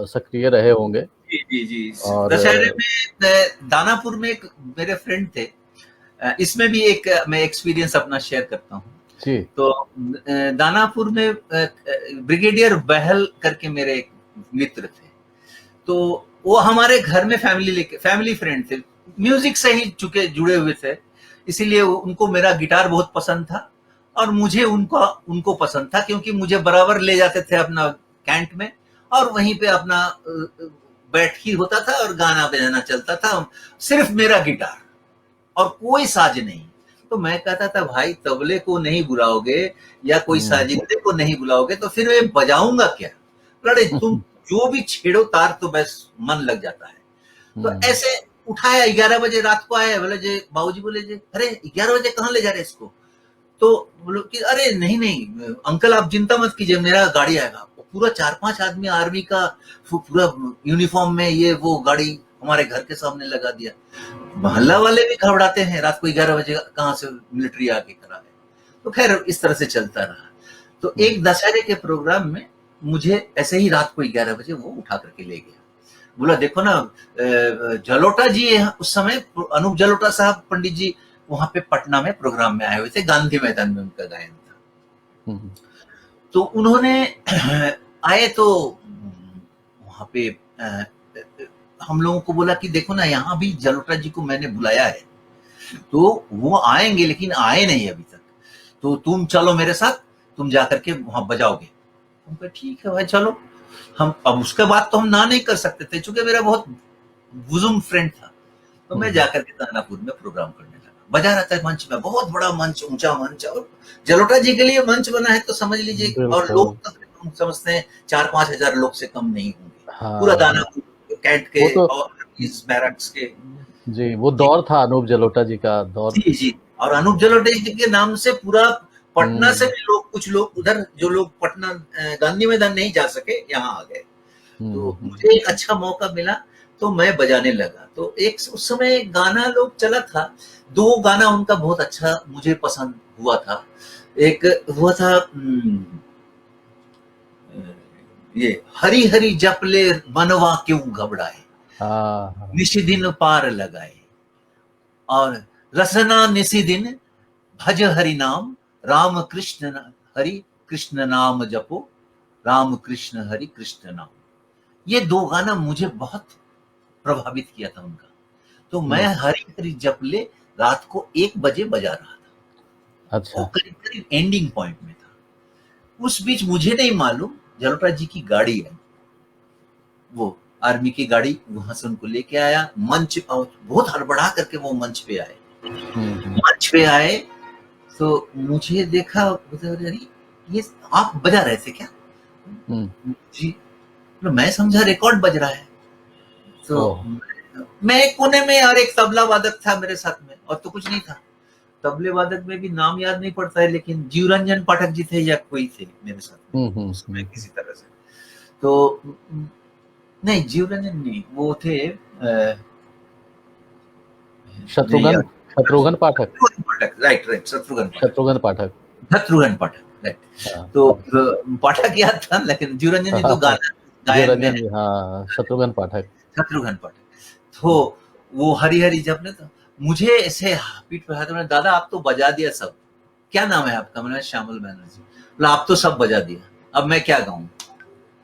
सक्रिय रहे होंगे जी जी जी। और दशहरे में दानापुर में एक मेरे फ्रेंड थे। इसमें भी एक मैं एक्सपीरियंस अपना शेयर करता हूँ। जी। तो दानापुर में ब्रिगेडियर बहल करके मेरे एक मित्र थे। तो वो हमारे घर में फैमिली फ्रेंड थे, म्यूजिक से ही चुके जुड़े हुए थे, इसीलिए उनको मेरा गिटार बहुत पसंद था और मुझे उनको उनको पसंद था, क्योंकि मुझे बराबर ले जाते थे अपना कैंट में और वहीं पे अपना बैठ ही होता था और गाना बजाना चलता था, सिर्फ मेरा गिटार और कोई साज नहीं। तो मैं कहता था भाई तबले को नहीं बुलाओगे या कोई हुँ। साजिंदे को नहीं बुलाओगे तो फिर मैं बजाऊंगा क्या? अरे तुम जो भी छेड़ो तार तो बस मन लग जाता है। तो हुँ। ऐसे उठाया, 11 बजे रात को आया, बोले जे बाबूजी बोले जे अरे 11 बजे कहाँ ले जा रहे इसको? तो बोलो कि अरे नहीं नहीं अंकल आप चिंता मत कीजिए, मेरा गाड़ी आएगा। पूरा 4-5 आदमी आर्मी का पूरा यूनिफॉर्म में ये वो गाड़ी हमारे घर के सामने लगा दिया। मोहल्ला वाले भी घबराते हैं, रात को 11 बजे कहाँ से मिलिट्री आके खड़ा है। तो खैर इस तरह से चलता रहा। तो एक दशहरे के प्रोग्राम में मुझे ऐसे ही रात को 11 बजे वो उठा करके ले गया। बोला देखो ना जलोटा जी उस समय अनूप जलोटा साहब पंडित जी वहां पे पटना में प्रोग्राम में आए हुए थे, गांधी मैदान में उनका गायन था। हुँ। तो उन्होंने आए तो वहां पे हम लोगों को बोला कि देखो ना यहाँ भी जलोटा जी को मैंने बुलाया है, तो वो आएंगे लेकिन आए नहीं अभी तक, तो तुम चलो मेरे साथ, तुम जाकर के वहां बजाओगे। हम कहा ठीक है भाई चलो। हम अब उसके बाद तो हम ना नहीं कर सकते थे, चूंकि मेरा बहुत बुजुर्ग फ्रेंड था। तो मैं जाकर के दानापुर में प्रोग्राम करने लगा, बजा रहा था मंच में, बहुत बड़ा मंच, ऊंचा मंच, और जलोटा जी के लिए मंच बना है तो समझ लीजिए, और लोग बिल्कुल। तो हम समझते हैं 4-5 हजार लोग से कम नहीं होंगे पूरा हाँ, दानापुर कैंट वो के तो और इस बैरक्स के। जी, वो दौर था अनूप जलोटा जी का दौर। जी जी। और अनूप जलोटा जी के नाम से पूरा पटना से हुँ। भी लोग, कुछ लोग उधर जो लोग पटना गांधी मैदान नहीं जा सके यहाँ आ गए। हुँ, तो हुँ। मुझे एक अच्छा मौका मिला तो मैं बजाने लगा। तो एक उस समय गाना लोग चला था, दो गाना उनका बहुत अच्छा मुझे पसंद हुआ था। एक हुआ था ये हरी हरी जपले मनवा क्यों घबराए, हाँ, हाँ। निशी दिन पार लगाए, और रसना निसी दिन भज हरि नाम, राम कृष्ण हरि कृष्ण नाम जपो, राम कृष्ण हरि कृष्ण नाम। ये दो गाना मुझे बहुत प्रभावित किया था उनका। तो मैं हुँ, हरी हरी जपले रात को 1 बजे बजा रहा था। वो अच्छा। करीब करीब एंडिंग पॉइंट में था। उस बीच मुझे नहीं मालूम जलोटा जी की गाड़ी आई, वो आर्मी की गाड़ी वहां से उनको लेके आया, मंच बहुत हड़बड़ा करके वो मंच पे आए। हुँ, हुँ, मंच पे आए तो मुझे देखा, अरे ये आप बजा रहे थे क्या? हुँ। जी। तो मैं समझा रिकॉर्ड बज रहा है। तो ओह! मैं एक कोने में, और एक तबला वादक था मेरे साथ में, और तो कुछ नहीं था। तबले वादक में भी नाम याद नहीं पड़ता है, लेकिन जीवरंजन पाठक जी थे या कोई थे मेरे साथ में हुँ, हुँ, उस समय हुँ, हुँ। किसी तरह से। तो नहीं जीवरंजन नहीं, वो थे नहीं शत्रुघ्न यार, शत्रुघ्न पाठक शत्रुघ्न पाठक, राइट राइट, शत्रुघ्न पाठक। शत्रुघ्न पाठक। शत्रुघ्न पाठक, राइट। हाँ, तो हाँ। पाठक याद था, लेकिन जीवरंजन जी तो गाना गायन में जीवरंजन है। जी, हाँ, शत्रुघ्न पाठक। शत्रुघ्न पाठक। तो हुँ, वो हरी हरी जब ने तो मुझे ऐसे पीठ पे हाथ में, दादा आप तो बजा दिया सब, क्या नाम है आपका? मैंने श्यामल बैनर्जी। बोला आप तो सब बजा दिया, अब मैं क्या गाऊं?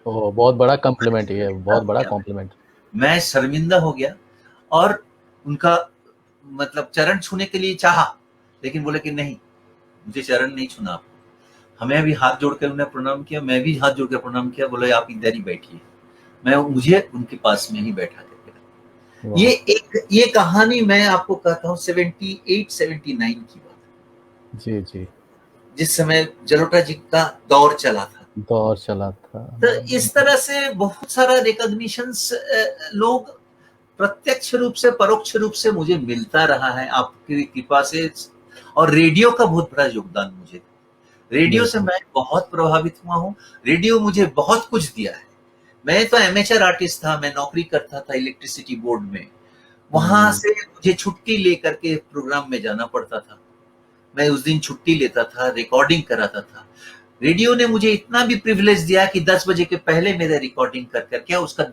ओह! बहुत बड़ा कॉम्प्लीमेंट ये, बहुत हो बड़ा गया, कॉम्प्लीमेंट। मैं शर्मिंदा हो गया। और उनका मतलब चरण छूने के लिए चाहा, लेकिन बोले कि नहीं, मुझे चरण नहीं छूना आपको। हमें भी हाथ जोड़ कर उन्हें प्रणाम किया, मैं भी हाथ जोड़ कर प्रणाम किया। बोले आप इधर ही बैठिए, मैं मुझे उनके पास में ही बैठा करके रखा। वाह! ये कहानी मैं आपको कहता हूँ 78-79 की बात, जी, जी। जिस समय जलोटा जी का दौर चला था। दौर चला था। तो इस तरह से बहुत सारा रिकॉग्निशंस लोग प्रत्यक्ष रूप से परोक्ष रूप से मुझे मिलता रहा है आपकी कृपा से। और रेडियो का बहुत बड़ा योगदान मुझे, रेडियो से मैं बहुत प्रभावित हुआ हूँ। रेडियो मुझे बहुत कुछ दिया है। मैं तो एमेचर आर्टिस्ट था, मैं नौकरी करता था इलेक्ट्रिसिटी बोर्ड में, वहां से मुझे छुट्टी लेकर के प्रोग्राम में जाना पड़ता था। मैं उस दिन छुट्टी लेता था, रिकॉर्डिंग कराता था। रेडियो ने मुझे इतना भी प्रिविलेज दिया कि 10 बजे के पहले मेरे रिकॉर्डिंग कर करके उसका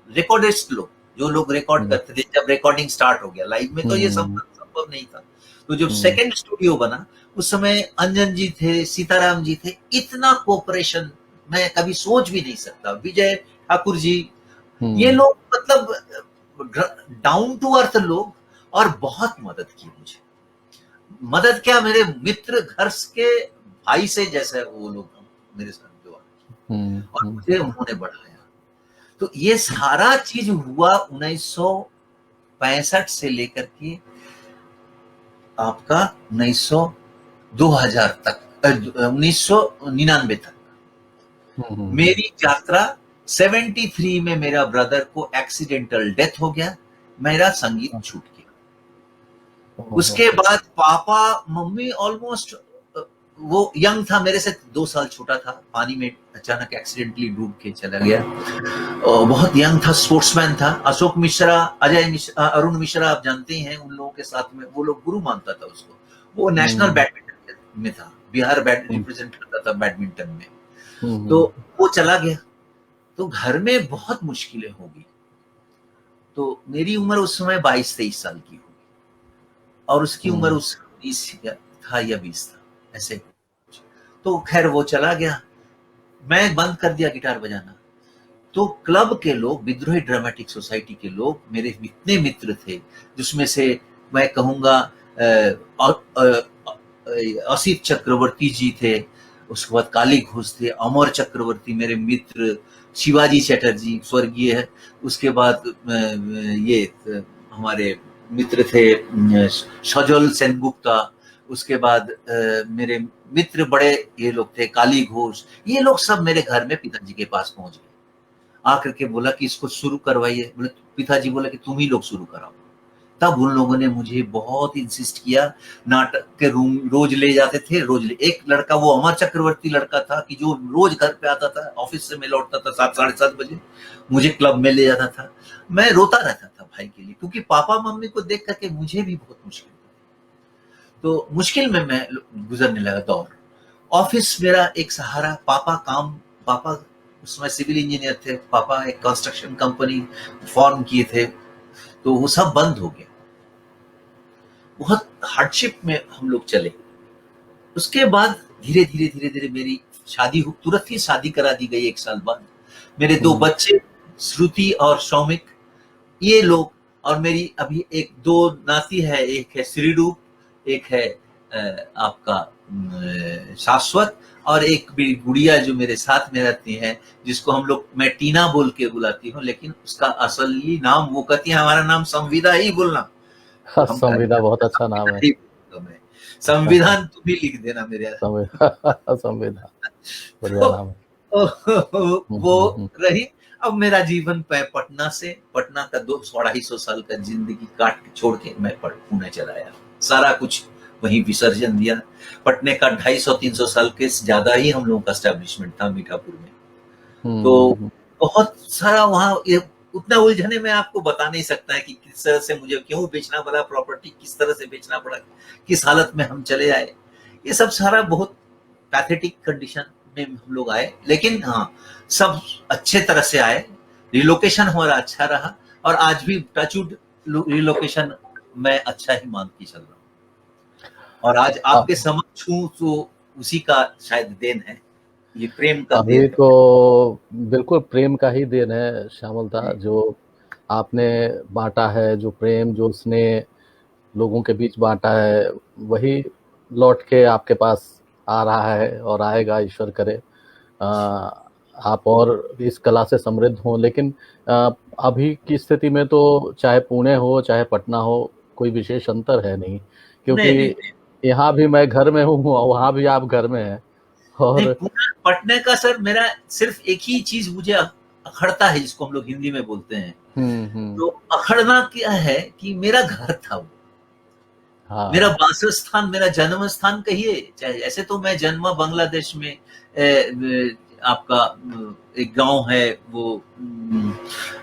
रिकॉर्डिस्ट लोग, जो लोग रिकॉर्ड करते थे, जब रिकॉर्डिंग स्टार्ट हो गया लाइव में तो ये संभव नहीं था। तो जब सेकंड स्टूडियो बना उस समय अंजन जी थे, सीताराम जी थे, इतना कोऑपरेशन मैं कभी सोच भी नहीं सकता। विजय ठाकुर जी, ये लोग मतलब डाउन टू अर्थ लोग, और बहुत मदद की मुझे। मदद क्या, मेरे मित्र, घर के भाई से जैसे वो लोग मेरे साथ जो और मुझे उन्होंने बढ़ाया। तो ये सारा चीज हुआ 1965 से लेकर के आपका 2000 तक, 1999 तक मेरी यात्रा। 73 में मेरा ब्रदर को एक्सीडेंटल डेथ हो गया, मेरा संगीत छूट गया। उसके बाद पापा मम्मी ऑलमोस्ट, वो यंग था, मेरे से 2 साल छोटा था, पानी में अचानक एक्सीडेंटली डूब के चला गया। बहुत यंग था, स्पोर्ट्समैन था। अशोक मिश्रा, अजय मिश्रा, अरुण मिश्रा आप जानते हैं, उन लोगों के साथ में वो लोग गुरु मानता था उसको। वो नेशनल बैडमिंटन में था, बिहार रिप्रेजेंट करता था बैडमिंटन में। तो वो चला गया, तो घर में बहुत मुश्किलें होगी। तो मेरी उम्र उस समय 22-23 साल की होगी, और उसकी उम्र उस 20 था या 20 था, ऐसे। तो खैर वो चला गया, मैं बंद कर दिया गिटार बजाना। तो क्लब के लोग, विद्रोही ड्रामेटिक सोसाइटी के लोग, मेरे इतने मित्र थे, जिसमें से मैं कहूंगा असित चक्रवर्ती जी थे, उसके बाद काली घोष थे, अमर चक्रवर्ती मेरे मित्र, शिवाजी चटर्जी स्वर्गीय है, उसके बाद ये हमारे मित्र थे सजल सेनगुप्ता, उसके बाद मेरे मित्र बड़े ये लोग थे, काली घोष। ये लोग सब मेरे घर में पिताजी के पास पहुंच गए, आकर के बोला कि इसको शुरू करवाइए। बोले, पिताजी बोला कि तुम ही लोग शुरू कराओ। तब उन लोगों ने मुझे बहुत इंसिस्ट किया, नाटक के रूम रोज ले जाते थे, एक लड़का, वो अमर चक्रवर्ती लड़का था कि जो रोज घर पे आता था, ऑफिस से मैं लौटता था 7 साढ़े 7 बजे, मुझे क्लब में ले जाता था। मैं रोता रहता था भाई के लिए, क्योंकि पापा मम्मी को देख करके मुझे भी बहुत मुश्किल। तो मुश्किल में मैं गुजरने लगा दौर। ऑफिस मेरा एक सहारा, पापा उस समय सिविल इंजीनियर थे, पापा एक कंस्ट्रक्शन कंपनी फॉर्म किए थे, तो वो सब बंद हो गया। बहुत हार्डशिप में हम लोग चले। उसके बाद धीरे धीरे मेरी शादी, तुरंत ही शादी करा दी गई 1 साल बाद। मेरे 2 बच्चे, श्रुति और सौमिक, ये लोग, और मेरी अभी 2 नाती है, एक है श्रीरूप, एक है आपका शाश्वत, और एक भी गुड़िया जो मेरे साथ में रहती है, जिसको हम लोग, मैं टीना बोल के बुलाती हूँ, लेकिन उसका असली नाम, वो कहती है हमारा नाम संविदा ही बोलना। संविदा बहुत अच्छा नाम है। संविधान तुम ही लिख देना मेरे। संविदा बढ़िया नाम है। वो रही। अब मेरा जीवन पटना का 200-250 साल का जिंदगी काट के छोड़ के मैं पुणे चला आया, सारा कुछ वहीं विसर्जन दिया। पटने का 250-300 साल के ज्यादा ही हम लोगों का एस्टेब्लिशमेंट था मीठापुर में। तो बहुत सारा वहां, उतना उलझने में आपको बता नहीं सकता है कि किस तरह से मुझे क्यों बेचना पड़ा प्रॉपर्टी, किस तरह से बेचना पड़ा, किस हालत में हम चले आए। ये सब सारा बहुत पैथेटिक कंडीशन में हम लोग आए, लेकिन हाँ, सब अच्छे तरह से आए। रिलोकेशन हमारा अच्छा रहा, और आज भी टचवुड रिलोकेशन मैं अच्छा ही मान के चल रहा हूँ। और आज आपके समक्ष हूँ, तो उसी का शायद देन है, ये प्रेम का अभी देन तो बिल्कुल प्रेम का ही देन है श्यामल दा, जो आपने बांटा है, जो प्रेम, जो स्नेह लोगों के बीच बांटा है, वही लौट के आपके पास आ रहा है और आएगा, ईश्वर करे आप और इस कला से समृद्ध हों। लेकिन अभी की स्थिति में तो चाहे पुणे हो चाहे पटना हो, कोई विशेष अंतर है नहीं, क्योंकि यहाँ भी मैं घर में हूँ, वहाँ भी आप घर में हैं। और पटने का सर, मेरा सिर्फ एक ही चीज मुझे अखड़ता है, जिसको हम लोग हिंदी में बोलते हैं। हम्म। तो अखड़ना क्या है कि मेरा घर था वो, मेरा हाँ। वासस्थान, मेरा जन्म स्थान कहिए। चाहे ऐसे तो मैं जन्मा बांग्लादेश में, आपका एक गांव है वो,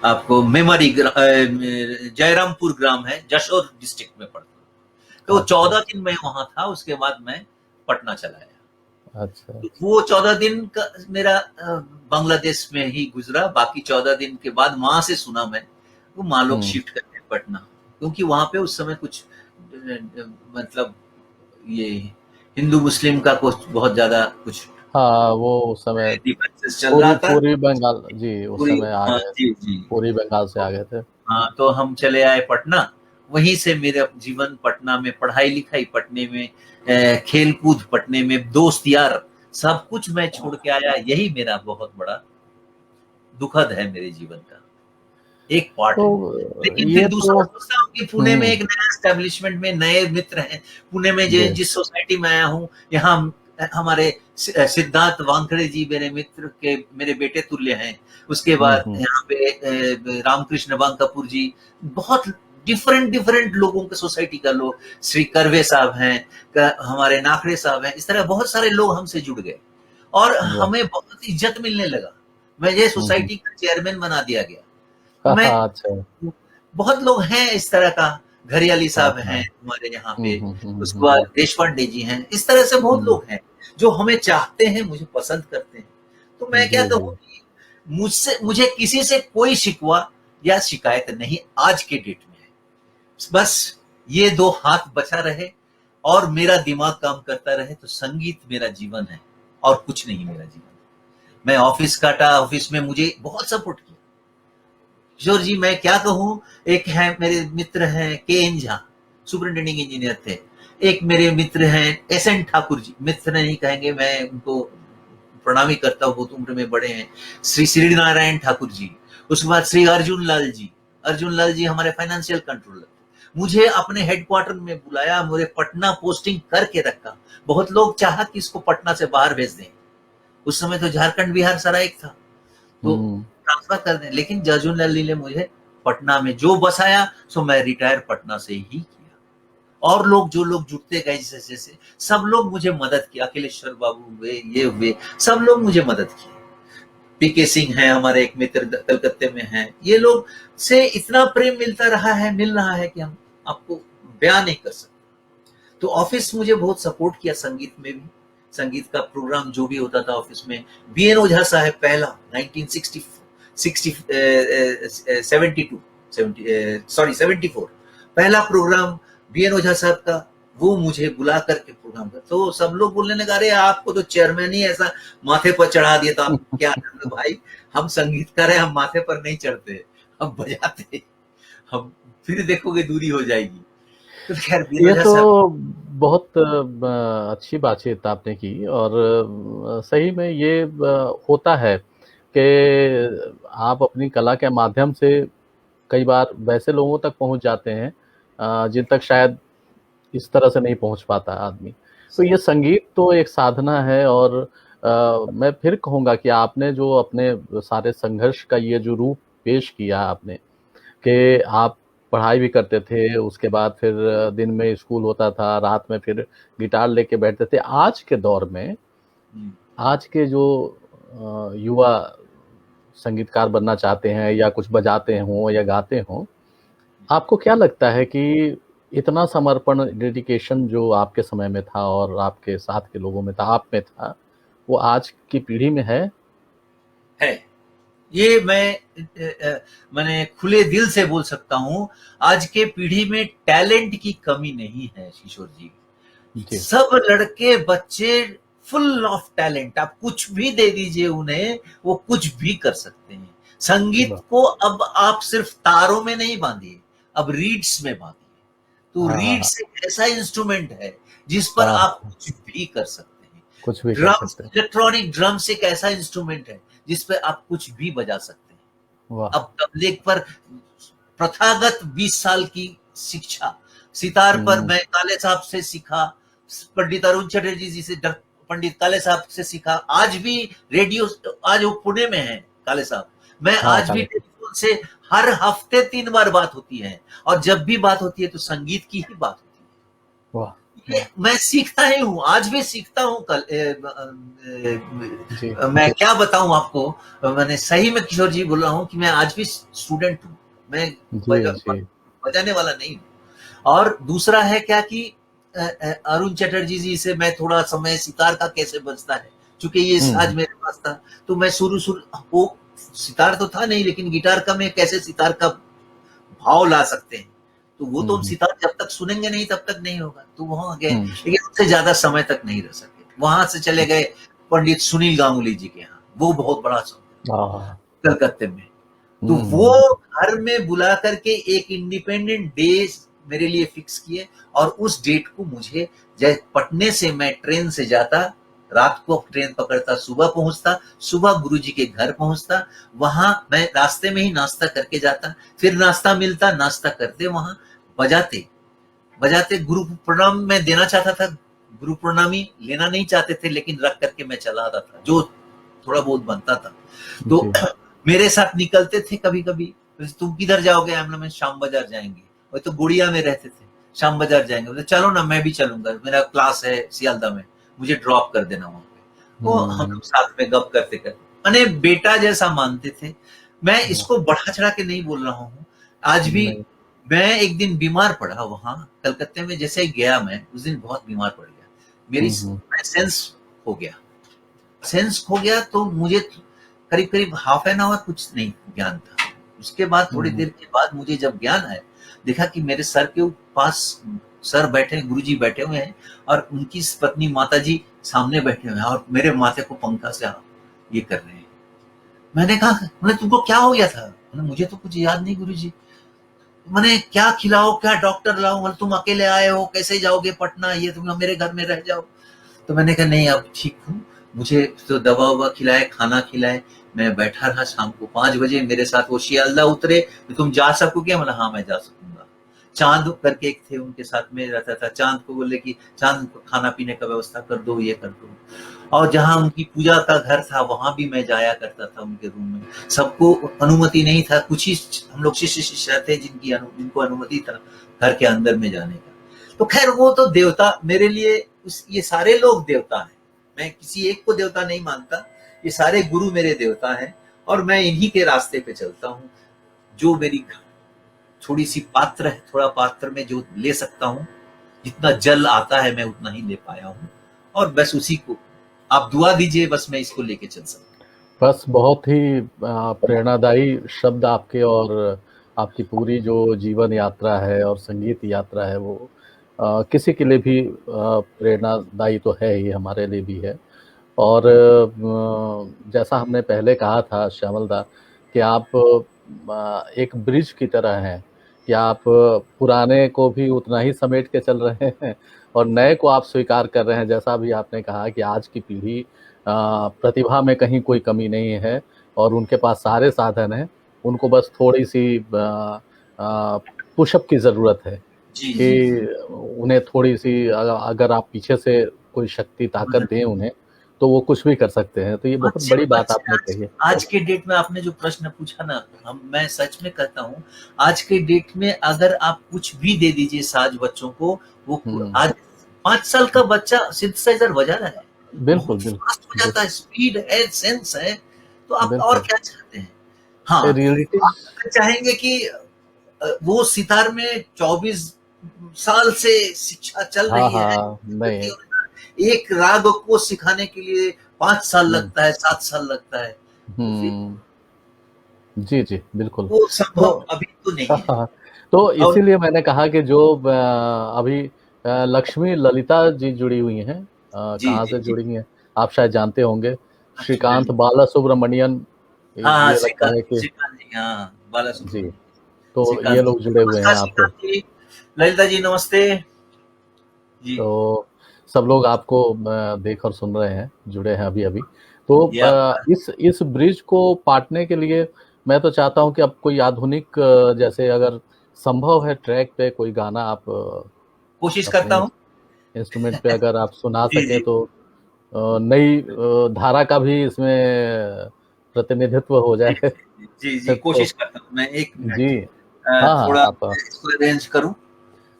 आपको जयरामपुर ग्राम है, जशोर डिस्ट्रिक्ट में पड़ता है। तो अच्छा 14 दिन मैं वहां था, उसके बाद मैं पटना चला आया। अच्छा। तो वो 14 दिन का मेरा बांग्लादेश में ही गुजरा। बाकी 14 दिन के बाद वहां से सुना मैं वो माँ लोग हम्म। शिफ्ट करते हैं पटना, क्योंकि वहां पे उस समय कुछ मतलब ये हिंदू मुस्लिम का कुछ बहुत ज्यादा कुछ हाँ, वो उस समय डिफरेंसेस चल रहा पूरी था। पूरी बंगाल जी उस पूरी, समय आ हाँ गए, जी जी। पूरी बंगाल से आ गए थे। हाँ, तो हम चले आए पटना। वहीं से मेरा जीवन पटना में, पढ़ाई लिखाई पटने में, खेल कूद पटने में, दोस्त यार सब कुछ मैं छोड़ के आया। यही मेरा बहुत बड़ा दुखद है मेरे जीवन का एक पार्ट है। तो लेकिन फिर ये तो दूसरा सोचता हूँ कि पुणे में हम्म। एक नया एस्टेब्लिशमेंट में नए मित्र हैं। पुणे में जी। जिस सोसाइटी में आया हूँ, यहाँ हमारे सिद्धार्थ वानखड़े जी मेरे मित्र के, मेरे बेटे तुल्य हैं। उसके बाद हम्म। यहाँ पे रामकृष्ण बांकापुर जी, बहुत डिफरेंट डिफरेंट लोगों के सोसाइटी का लोग, श्री करवे साहब हैं, हमारे नाखड़े साहब हैं, इस तरह बहुत सारे लोग हमसे जुड़ गए और वाह। हमें बहुत इज्जत मिलने लगा। मुझे हम्म। सोसाइटी का चेयरमैन बना दिया गया। हाँ मैं, हाँ, अच्छा। बहुत लोग हैं इस तरह का, घरियाली हाँ साहब हैं हाँ। हमारे यहाँ पे, उसके हम्म। बाद देश पांडे जी हैं, इस तरह से बहुत हम्म। लोग हैं जो हमें चाहते हैं, मुझे पसंद करते हैं। तो मैं क्या जी जी। कहूँ कि मुझे किसी से कोई शिकवा या शिकायत नहीं आज के डेट में है। बस ये दो हाथ बचा रहे और मेरा दिमाग काम करता रहे, तो संगीत मेरा जीवन है और कुछ नहीं मेरा जीवन। मैं ऑफिस काटा, ऑफिस में मुझे बहुत सपोर्ट किया किशोर जी, मैं क्या कहूँ। एक है मेरे मित्र हैं के एन झा, सुपरिटेंडिंग इंजीनियर थे। एक मेरे मित्र हैं एस एन ठाकुर जी, मित्र नहीं कहेंगे, मैं उनको प्रणाम ही करता हूँ, बहुत उम्र में बड़े हैं। श्री श्री नारायण ठाकुर जी, उसके बाद श्री अर्जुन लाल जी। अर्जुन लाल जी हमारे फाइनेंशियल कंट्रोलर। मुझे अपने हेडक्वार्टर में बुलाया, मुझे पटना पोस्टिंग करके रखा। बहुत लोग चाहा कि इसको पटना से बाहर भेज दें, उस समय तो झारखंड बिहार सारा एक था, तो हम्म। ट्रांसफर कर दें। लेकिन जर्जुन लाली ने मुझे पटना में जो बसाया, सो मैं रिटायर पटना से ही किया। और लोग, जो लोग जुड़ते गए जैसे जैसे, सब लोग मुझे मदद किया। अखिलेश्वर बाबू हुए, ये हुए, सब लोग मुझे मदद किए। पीके सिंह है हमारे एक मित्र, कलकत्ते में हैं। ये लोग से इतना प्रेम मिलता रहा है, मिल रहा है कि हम आपको बयान नहीं कर सकते। तो ऑफिस मुझे बहुत सपोर्ट किया संगीत में भी। संगीत का प्रोग्राम जो भी होता था ऑफिस में, बी एन ओझा साहब पहला 1974 पहला प्रोग्राम बी एन ओझा साहब का, वो मुझे बुला करके प्रोग्राम कर, तो सब लोग बोलने लगा, अरे आपको तो चेयरमैन ही ऐसा माथे पर चढ़ा दिया, तो आप क्या भाई, हम संगीतकार हैं, हम माथे पर नहीं चढ़ते, हम बजाते, हम फिर देखोगे दूरी हो जाएगी। तो खैर बी एन ये ओझा तो साहब। बहुत अच्छी बातचीत आपने की और सही में ये होता है कि आप अपनी कला के माध्यम से कई बार वैसे लोगों तक पहुंच जाते हैं जिन तक शायद इस तरह से नहीं पहुंच पाता आदमी। तो ये संगीत तो एक साधना है और मैं फिर कहूँगा कि आपने जो अपने सारे संघर्ष का ये जो रूप पेश किया आपने, कि आप पढ़ाई भी करते थे, उसके बाद फिर दिन में स्कूल होता था, रात में फिर गिटार लेके बैठते थे। आज के दौर में, हम्म, आज के जो युवा संगीतकार बनना चाहते हैं या कुछ बजाते हों या गाते हों, आपको क्या लगता है कि इतना समर्पण, डेडिकेशन जो आपके समय में था और आपके साथ के लोगों में था, आप में था, वो आज की पीढ़ी में है? है। ये मैंने खुले दिल से बोल सकता हूँ, आज के पीढ़ी में टैलेंट की कमी नहीं है किशोर जी। जी। सब लड़के बच्चे फुल ऑफ टैलेंट, आप कुछ भी दे दीजिए उन्हें, वो कुछ भी कर सकते हैं। संगीत वाह! को अब आप सिर्फ तारों में नहीं बांधिए, अब रीड्स में बांधिए। तो हाँ, हाँ, हाँ। रीड्स एक ऐसा इंस्ट्रूमेंट है जिस पर हाँ, आप हाँ, कुछ भी कर सकते हैं। कुछ भी कर ड्रम्स, सकते हैं। इलेक्ट्रॉनिक ड्रम्स एक ऐसा इंस्ट्रूमेंट है जिस पे आप कुछ भी बजा सकते हैं। वाह! अब तबले पर प्रथागत 20 साल की शिक्षा, सितार पर हुँ, मैं काले साहब से सीखा, पंडित अरुण चटर्जी जी से, पंडित काले साहब से सीखा। आज भी रेडियो, आज वो पुणे में है काले साहब, मैं हाँ, आज भी हाँ। टेलीफोन से हर हफ्ते 3 बार बात होती है, और जब भी बात होती है तो संगीत की ही बात होती वाह! है। ये मैं सीखता ही हूँ, आज भी सीखता हूँ। जी, मैं क्या बताऊँ आपको, मैंने सही में किशोर जी बोल रहा हूँ कि मैं आज भी स्टूडेंट हूँ, मैं जी, जी। बजाने वाला नहीं हूँ। और दूसरा है क्या कि अरुण चटर्जी जी से मैं थोड़ा समय सितार का कैसे बजता है, चूंकि ये हुँ, आज मेरे पास था, तो मैं शुरू वो सितार तो था नहीं, लेकिन गिटार का मैं कैसे सितार का भाव ला सकते हैं, तो वो तो हुँ, हम हुँ, सितार जब तक सुनेंगे नहीं तब तक नहीं होगा, तो वहां गए, हुँ। लेकिन उससे ज्यादा समय तक नहीं रह सके। वहां से चले गए पंडित सुनील गांगुली जी के यहाँ, वो बहुत बड़ा हाँ। कलकत्ते में। तो हुँ, वो हुँ, घर में बुला करके एक इंडिपेंडेंट डे मेरे लिए फिक्स किए, और उस डेट को मुझे, जैसे पटने से मैं ट्रेन से जाता, रात को ट्रेन पकड़ता, सुबह पहुंचता, सुबह गुरुजी के घर पहुंचता, वहां मैं रास्ते में ही नाश्ता करके जाता, फिर नाश्ता मिलता, नाश्ता करते वहां बजाते बजाते गुरु प्रणाम मैं देना चाहता था, गुरु प्रणामी लेना नहीं चाहते थे, लेकिन रख करके मैं चला आता था, जो थोड़ा बहुत बनता था। तो जी। मेरे साथ निकलते थे कभी कभी, तुम किधर जाओगे, हम मैं शाम बाजार जाएंगे, वो तो गुड़िया में रहते थे, शाम बाजार जाएंगे, बोले चलो ना, मैं भी चलूंगा, मेरा क्लास है सियालदा में, मुझे ड्रॉप कर देना वहां पे। वो हम हुँ, लोग साथ में गप करते करते, मैंने बेटा जैसा मानते थे। मैं वाह! इसको बढ़ा चढ़ा के नहीं बोल रहा हूँ। आज भी नहीं। मैं एक दिन बीमार पड़ा वहां कलकत्ते में, जैसे ही गया मैं उस दिन बहुत बीमार पड़ गया, मेरी हुँ, हुँ, मैं सेंस हो गया, सेंस खो गया, तो मुझे करीब करीब हाफ एन आवर कुछ नहीं ज्ञान था। उसके बाद हुँ, थोड़ी हुँ, देर के बाद मुझे जब ज्ञान आया, देखा कि मेरे सर के पास सर बैठे, गुरुजी बैठे हुए हैं, और उनकी पत्नी माता जी सामने बैठे हुए हैं, और मेरे माथे को पंखा से ये कर रहे हैं। मैंने कहा, मैंने तुमको क्या हो गया था? मुझे तो कुछ याद नहीं गुरुजी। मैंने क्या खिलाओ, क्या डॉक्टर लाओ, मतलब तुम अकेले आए हो, कैसे जाओगे पटना, ये तुम मेरे घर में रह जाओ। तो मैंने कहा नहीं, अब ठीक हूँ। मुझे तो दवा ववा खिलाए, खाना खिलाए, मैं बैठा रहा। शाम को 5 बजे मेरे साथ वो शियालदा उतरे, तो तुम जा सकोगे? मतलब हाँ मैं जा सकूंगा। चांद करके एक थे, उनके साथ में रहता था, चांद को बोले कि चांद को खाना पीने का व्यवस्था कर दो, ये कर दो। और जहाँ उनकी पूजा का घर था वहां भी मैं जाया करता था उनके रूम में। सबको अनुमति नहीं था, कुछ ही हम लोग शिष्य शिष्य थे जिनको अनुमति था घर के अंदर में जाने का। तो खैर वो तो देवता मेरे लिए, ये सारे लोग देवता हैं, मैं किसी एक को देवता नहीं मानता, ये सारे गुरु मेरे देवता हैं, और मैं इन्हीं के रास्ते पे चलता हूँ। जो मेरी थोड़ी सी पात्र है, थोड़ा पात्र में जो ले सकता हूँ, जितना जल आता है मैं उतना ही ले पाया हूँ, और बस उसी को आप दुआ दीजिए, बस मैं इसको लेके चल सकता बस बहुत ही प्रेरणादायी शब्द आपके, और आपकी पूरी जो जीवन यात्रा है और संगीत यात्रा है वो किसी के लिए भी प्रेरणादायी तो है ही, हमारे लिए भी है। और जैसा हमने पहले कहा था श्यामल दा, कि आप एक ब्रिज की तरह हैं, कि आप पुराने को भी उतना ही समेट के चल रहे हैं और नए को आप स्वीकार कर रहे हैं। जैसा भी आपने कहा कि आज की पीढ़ी प्रतिभा में कहीं कोई कमी नहीं है और उनके पास सारे साधन हैं, उनको बस थोड़ी-सी पुशअप की ज़रूरत है, जी जी जी। कि उन्हें थोड़ी-सी अगर आप पीछे से कोई शक्ति, ताकत दें उन्हें, तो वो कुछ भी कर सकते हैं। तो ये बहुत अच्छे बड़ी बात अच्छे आपने आज, कही है। आज के डेट में आपने जो प्रश्न पूछा ना, हम मैं सच में कहता हूँ, आज के डेट में अगर आप कुछ भी दे दीजिए साज बच्चों को, वो हुँ, आज 5 साल का बच्चा सिंथेसाइजर बजा रहा है, बहुत बिल्कुल, फास्ट हो बिल जाता है, स्पीड है, सेंस है, तो आप और बिल्कुल। क्या चाहते हैं? हाँ, रियलिटी। आप अगर चाहेंगे कि वो सितार में 24 साल से शिक्षा चल हाँ, रही है, हाँ, नहीं। एक राग को सिखाने के लिए 5 साल हुँ, लगता है, 7 साल लगता है, तो फिर हुँ। जी, जी, बिल्कुल। वो तो संभव अभी तो नहीं हाँ, है। हाँ। तो और इसीलिए मैंने कहा कि जो अभी लक्ष्मी ललिता जी जुड़ी हुई हैं, जी कहाँ जी से जी। जुड़ी हैं, आप शायद जानते होंगे। अच्छा श्रीकांत नहीं। बालासुब्रमण्यन, हाँ हाँ, ये लगता श्रीकांत है कि श्रीकांत जी, हाँ बाला जी, सुब्रमण्यम, तो श्रीकांत ये जी, लोग जुड़े हुए हैं नमस्कार आपके। श्रीकांत जी, ललिता जी नमस्ते जी। तो सब लोग आपको देख और सुन रहे हैं, जुड़े हैं अभी-अभी। तो ये आपका इस ब्रिज को पाटने के लिए मैं तो चाहता हूँ कि अब कोई आधुनिक, जैसे अगर संभव है ट्रैक पे कोई गाना आप कोशिश करता अपने हूँ। इंस्ट्रूमेंट पे अगर आप सुना जी सकें जी। तो नई धारा का भी इसमें प्रतिनिधित्व हो जाए। जी, जी, सिर्फ तो कोशिश करता हूँ मैं 1 जी। मिनट हाँ, हाँ, थोड़ा आप इसको अरेंज करूँ।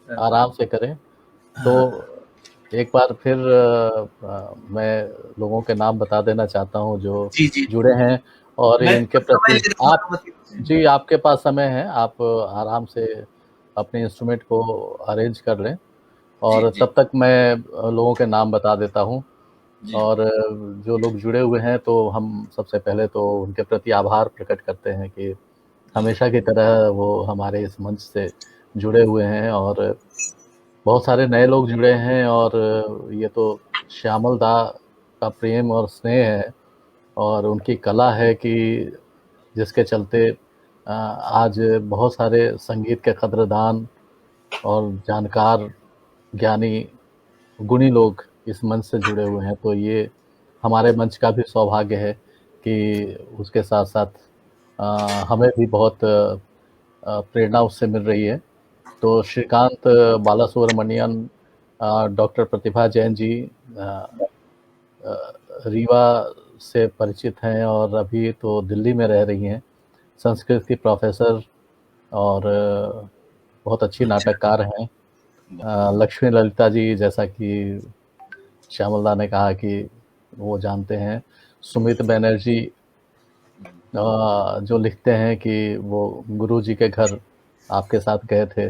आराम से करें। तो हाँ, एक बार फिर मैं लोगों के नाम बता देना चाहता हूँ जो जी, जी, जी। जुड़े हैं और मैं इनके कुछ समय प्रति ले रहा हूँ आप अनुमति दीजिए। जी, आपके पास समय है, आप आराम से अपने इंस्ट्रूमेंट को अरेंज कर लें जी, और जी, तब तक मैं लोगों के नाम बता देता हूँ जी, और जो लोग जुड़े हुए हैं तो हम सबसे पहले तो उनके प्रति आभार प्रकट करते हैं कि जी, हमेशा की तरह वो हमारे इस मंच से जुड़े हुए हैं और बहुत सारे नए लोग जुड़े हैं और ये तो श्यामल दा का प्रेम और स्नेह है और उनकी कला है कि जिसके चलते आज बहुत सारे संगीत के कद्रदान और जानकार, ज्ञानी, गुणी लोग इस मंच से जुड़े हुए हैं। तो ये हमारे मंच का भी सौभाग्य है कि उसके साथ-साथ हमें भी बहुत प्रेरणा उससे मिल रही है। तो श्रीकांत बालासुब्रमण्यन, डॉक्टर प्रतिभा जैन जी अ, रीवा से परिचित हैं और अभी तो दिल्ली में रह रही हैं। संस्कृत की प्रोफ़ेसर और बहुत अच्छी अच्छा, नाटककार हैं। वाह! लक्ष्मी ललिता जी जैसा कि श्यामल दा ने कहा कि वो जानते हैं। सुमित बनर्जी जो लिखते हैं कि वो गुरुजी के घर आपके साथ गए थे।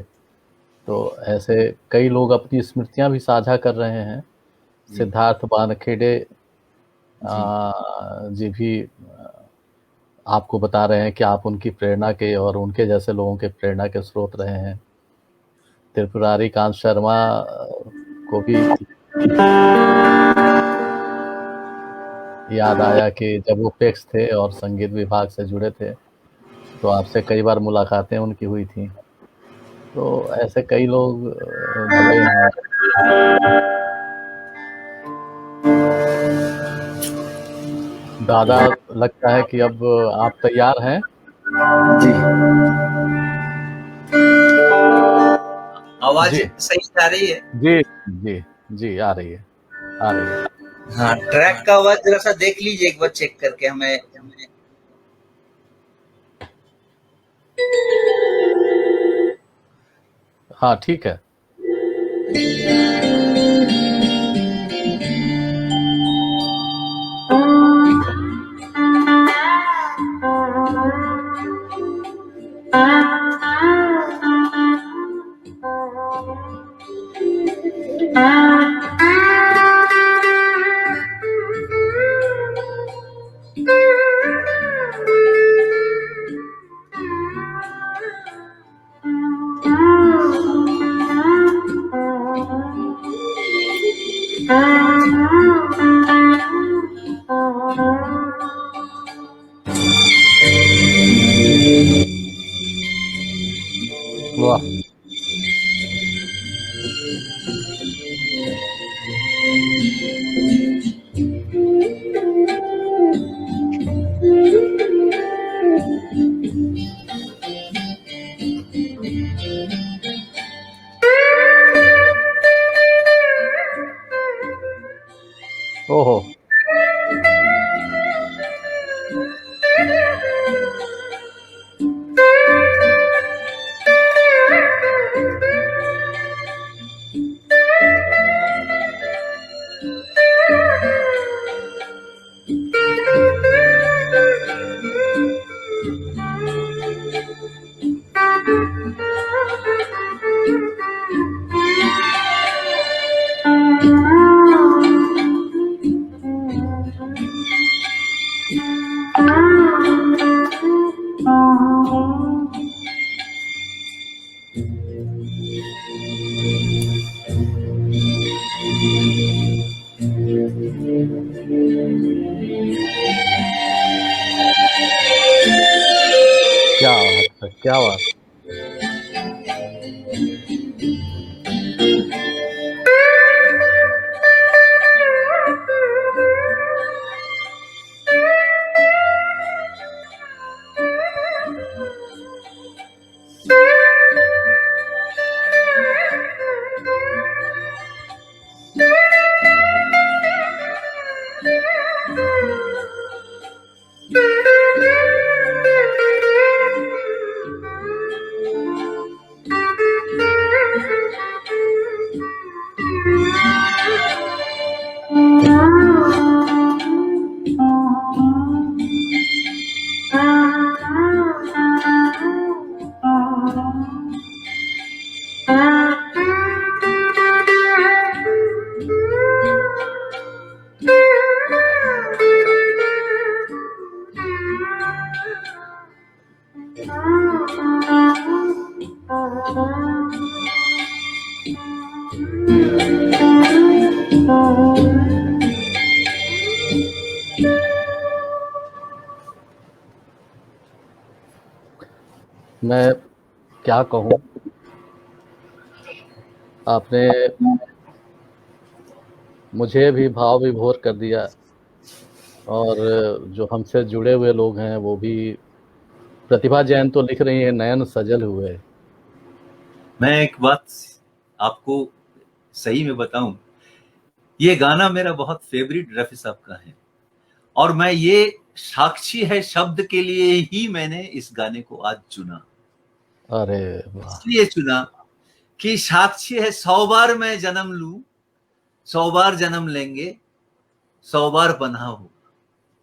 तो ऐसे कई लोग अपनी स्मृतियाँ भी साझा कर रहे हैं। जी, सिद्धार्थ बानखेड़े जी। जी भी आपको बता रहे हैं कि आप उनकी प्रेरणा के और उनके जैसे लोगों के प्रेरणा के स्रोत रहे हैं। त्रिपुरारी कांत शर्मा को भी याद आया कि जब वो पेक्स थे और संगीत विभाग से जुड़े थे, तो आपसे कई बार मुलाकातें उनकी हुई थी। तो ऐसे कई लोग जुड़े हैं। दादा लगता है कि अब आप तैयार हैं? जी। आवाज़ जी, सही से आ रही है? जी, जी, जी, आ रही है, आ रही है। हाँ, ट्रैक का आवाज़ ज़रा-सा देख लीजिए एक बार चेक करके हमें हाँ, ठीक है। वाह! ओहो! क्या बात है, क्या बात! मैं क्या कहूँ, आपने मुझे भी भाव विभोर कर दिया, और जो हमसे जुड़े हुए लोग हैं वो भी। प्रतिभा जैन तो लिख रही है, नयन सजल हुए। मैं एक बात आपको सही में बताऊं, ये गाना मेरा बहुत फेवरेट रफी साहब का है, और मैं ये साक्षी है शब्द के लिए ही मैंने इस गाने को आज चुना। अरे वाह! इसलिए चुना कि साक्षी है, 100 बार मैं जन्म लूं, 100 बार जन्म लेंगे, 100 बार बंधा हो।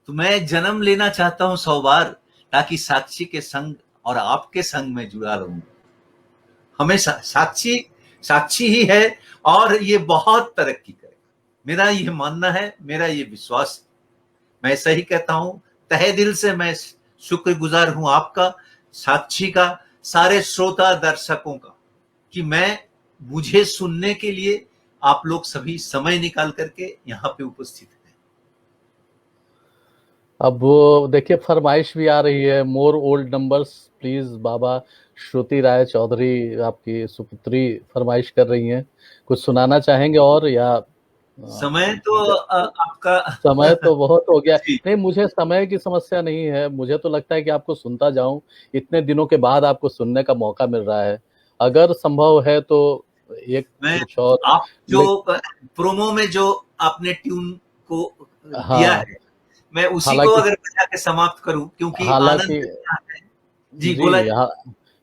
तो मैं जन्म लेना चाहता हूं 100 बार, ताकि साक्षी के संग और आपके संग में जुड़ा रहूं। हमेशा साक्षी साक्षी ही है, और ये बहुत तरक्की करेगा, मेरा ये मानना है, मेरा ये विश्वास है। मैं सही कहता हूं, तहे दिल से मैं शुक्रगुजार हूं आपका, साक्षी का, सारे श्रोता दर्शकों का, कि मैं मुझे सुनने के लिए आप लोग सभी समय निकाल करके यहाँ पे उपस्थित हैं। अब वो देखिए, फरमाइश भी आ रही है, मोर ओल्ड नंबर्स प्लीज बाबा। श्रुति राय चौधरी, आपकी सुपुत्री, फरमाइश कर रही हैं। कुछ सुनाना चाहेंगे और, या समय तो आपका समय तो बहुत हो गया। जी, नहीं, मुझे समय की समस्या नहीं है, मुझे तो लगता है कि आपको सुनता जाऊं। इतने दिनों के बाद आपको सुनने का मौका मिल रहा है, अगर संभव है तो एक मैं कुछ और। आप जो ले, प्रोमो में जो आपने ट्यून को दिया हाँ, है, मैं उसी को हालांकि अगर बजा के समाप्त करूं, क्योंकि हालांकि आनंद है। जी जी, बोला। हाँ,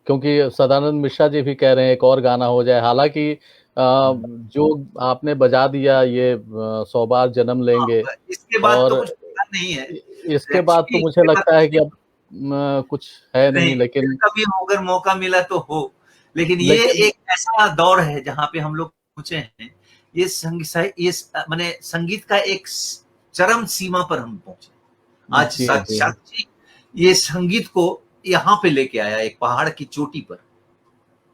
क्योंकि सदानंद मिश्रा जी भी कह रहे हैं एक और गाना हो जाए। हालांकि जो आपने बजा दिया ये 100 बार जन्म लेंगे, हाँ, इसके बाद तो और कुछ प्लान नहीं है इसके बाद तो एक्चुअली। मुझे इसके बाद लगता है कि कुछ अब कुछ है नहीं, नहीं, फिर लेकिन कभी अगर मौका मिला तो हो। लेकिन ये लेकिन एक ऐसा दौर है जहाँ पे हम लोग पहुंचे हैं, ये माने संगीत का एक चरम सीमा पर हम पहुंचे। आज जी जी, साक्षी ये संगीत को यहाँ पे लेके आया, एक पहाड़ की चोटी पर।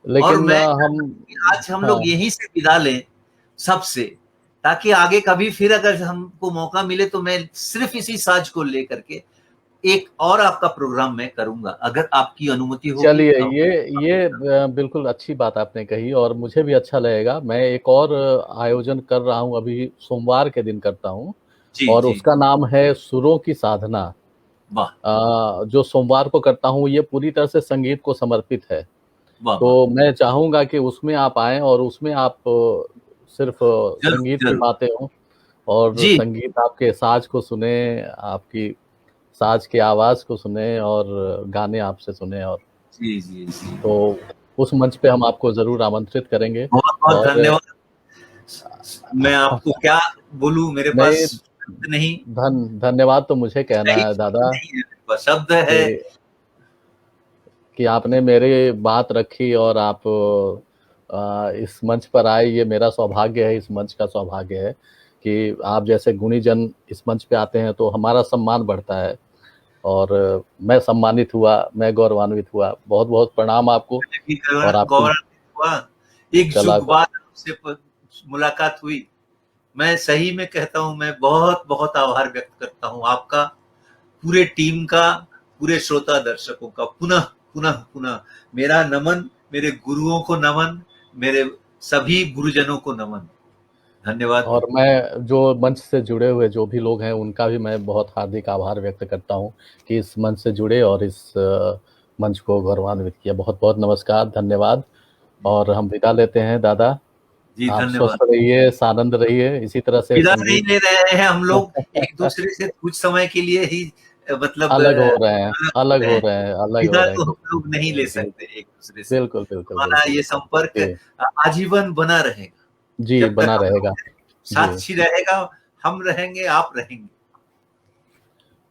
और लेकिन मैं हम, चाहता हूं कि आज हम लोग हाँ, यहीं से विदा लें सबसे, ताकि आगे कभी फिर अगर हमको मौका मिले तो मैं सिर्फ इसी साज को लेकर के एक और आपका प्रोग्राम मैं करूंगा, अगर आपकी अनुमति होगी चलिए, तो। ये बिल्कुल अच्छी बात आपने कही, और मुझे भी अच्छा लगेगा। मैं एक और आयोजन कर रहा हूँ, अभी सोमवार के दिन करता हूँ, जी और जी, उसका नाम है सुरों की साधना। वाह जो सोमवार को करता हूँ, ये पूरी तरह से संगीत को समर्पित है। वाह वाह, तो मैं चाहूंगा कि उसमें आप आएं, और उसमें आप सिर्फ जरूर संगीत की जरूर। बातें हों, और जी संगीत आपके साज को सुने, आपकी साज की आवाज को सुने, और गाने आपसे सुने। और जी जी जी, तो उस मंच पे हम आपको जरूर आमंत्रित करेंगे। बहुत बहुत और धन्यवाद। मैं आपको क्या बोलूं, मेरे पास नहीं, शब्द नहीं, धन्यवाद तो मुझे कहना सही है शब्द दादा, नहीं है मेरे पास, शब्द है। कि आपने मेरी बात रखी, और आप इस मंच पर आए। ये मेरा सौभाग्य है, इस मंच का सौभाग्य है कि आप जैसे गुणी जन इस मंच पे आते हैं, तो हमारा सम्मान बढ़ता है। और मैं सम्मानित हुआ, मैं गौरवान्वित हुआ। बहुत बहुत प्रणाम आपको, मुझे भी और आपकी गौरवान्वित हुआ, एक कला जुग को। बाद आपसे मुलाकात हुई। मैं सही में कहता हूं, मैं बहुत बहुत आभार व्यक्त करता हूं आपका, पूरे टीम का, पूरे श्रोता दर्शकों का। पुनः पुनः पुनः मेरा नमन, मेरे गुरुओं को नमन, मेरे सभी गुरुजनों को नमन। धन्यवाद। और मैं जो मंच से जुड़े हुए जो भी लोग हैं, उनका भी मैं बहुत हार्दिक आभार व्यक्त करता हूं कि इस मंच से जुड़े, और इस मंच को गौरवान्वित किया। बहुत बहुत नमस्कार, धन्यवाद। और हम विदा लेते हैं दादा। जी आप धन्यवाद। स्वस्थ रहिए, सानंद रहिए, इसी तरह से विदा नहीं संगीत ले रहे हैं हम लोग, एक दूसरे से कुछ समय के लिए ही मतलब अलग हो रहे हैं, अलग हो अलग रहे हो हैं। रहे हैं, अलग हो विदा रहे हैं तो हम कुछ। लोग नहीं ले जी, सकते एक दूसरे से। बिल्कुल बिल्कुल हमारा बिल्कुल। ये संपर्क जी आजीवन बना रहेगा, जी, जब तक बना हम रहेगा। लोग जी, साक्षी रहेगा, हम रहेंगे, आप रहेंगे।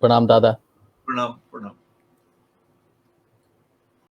प्रणाम दादा। प्रणाम प्रणाम।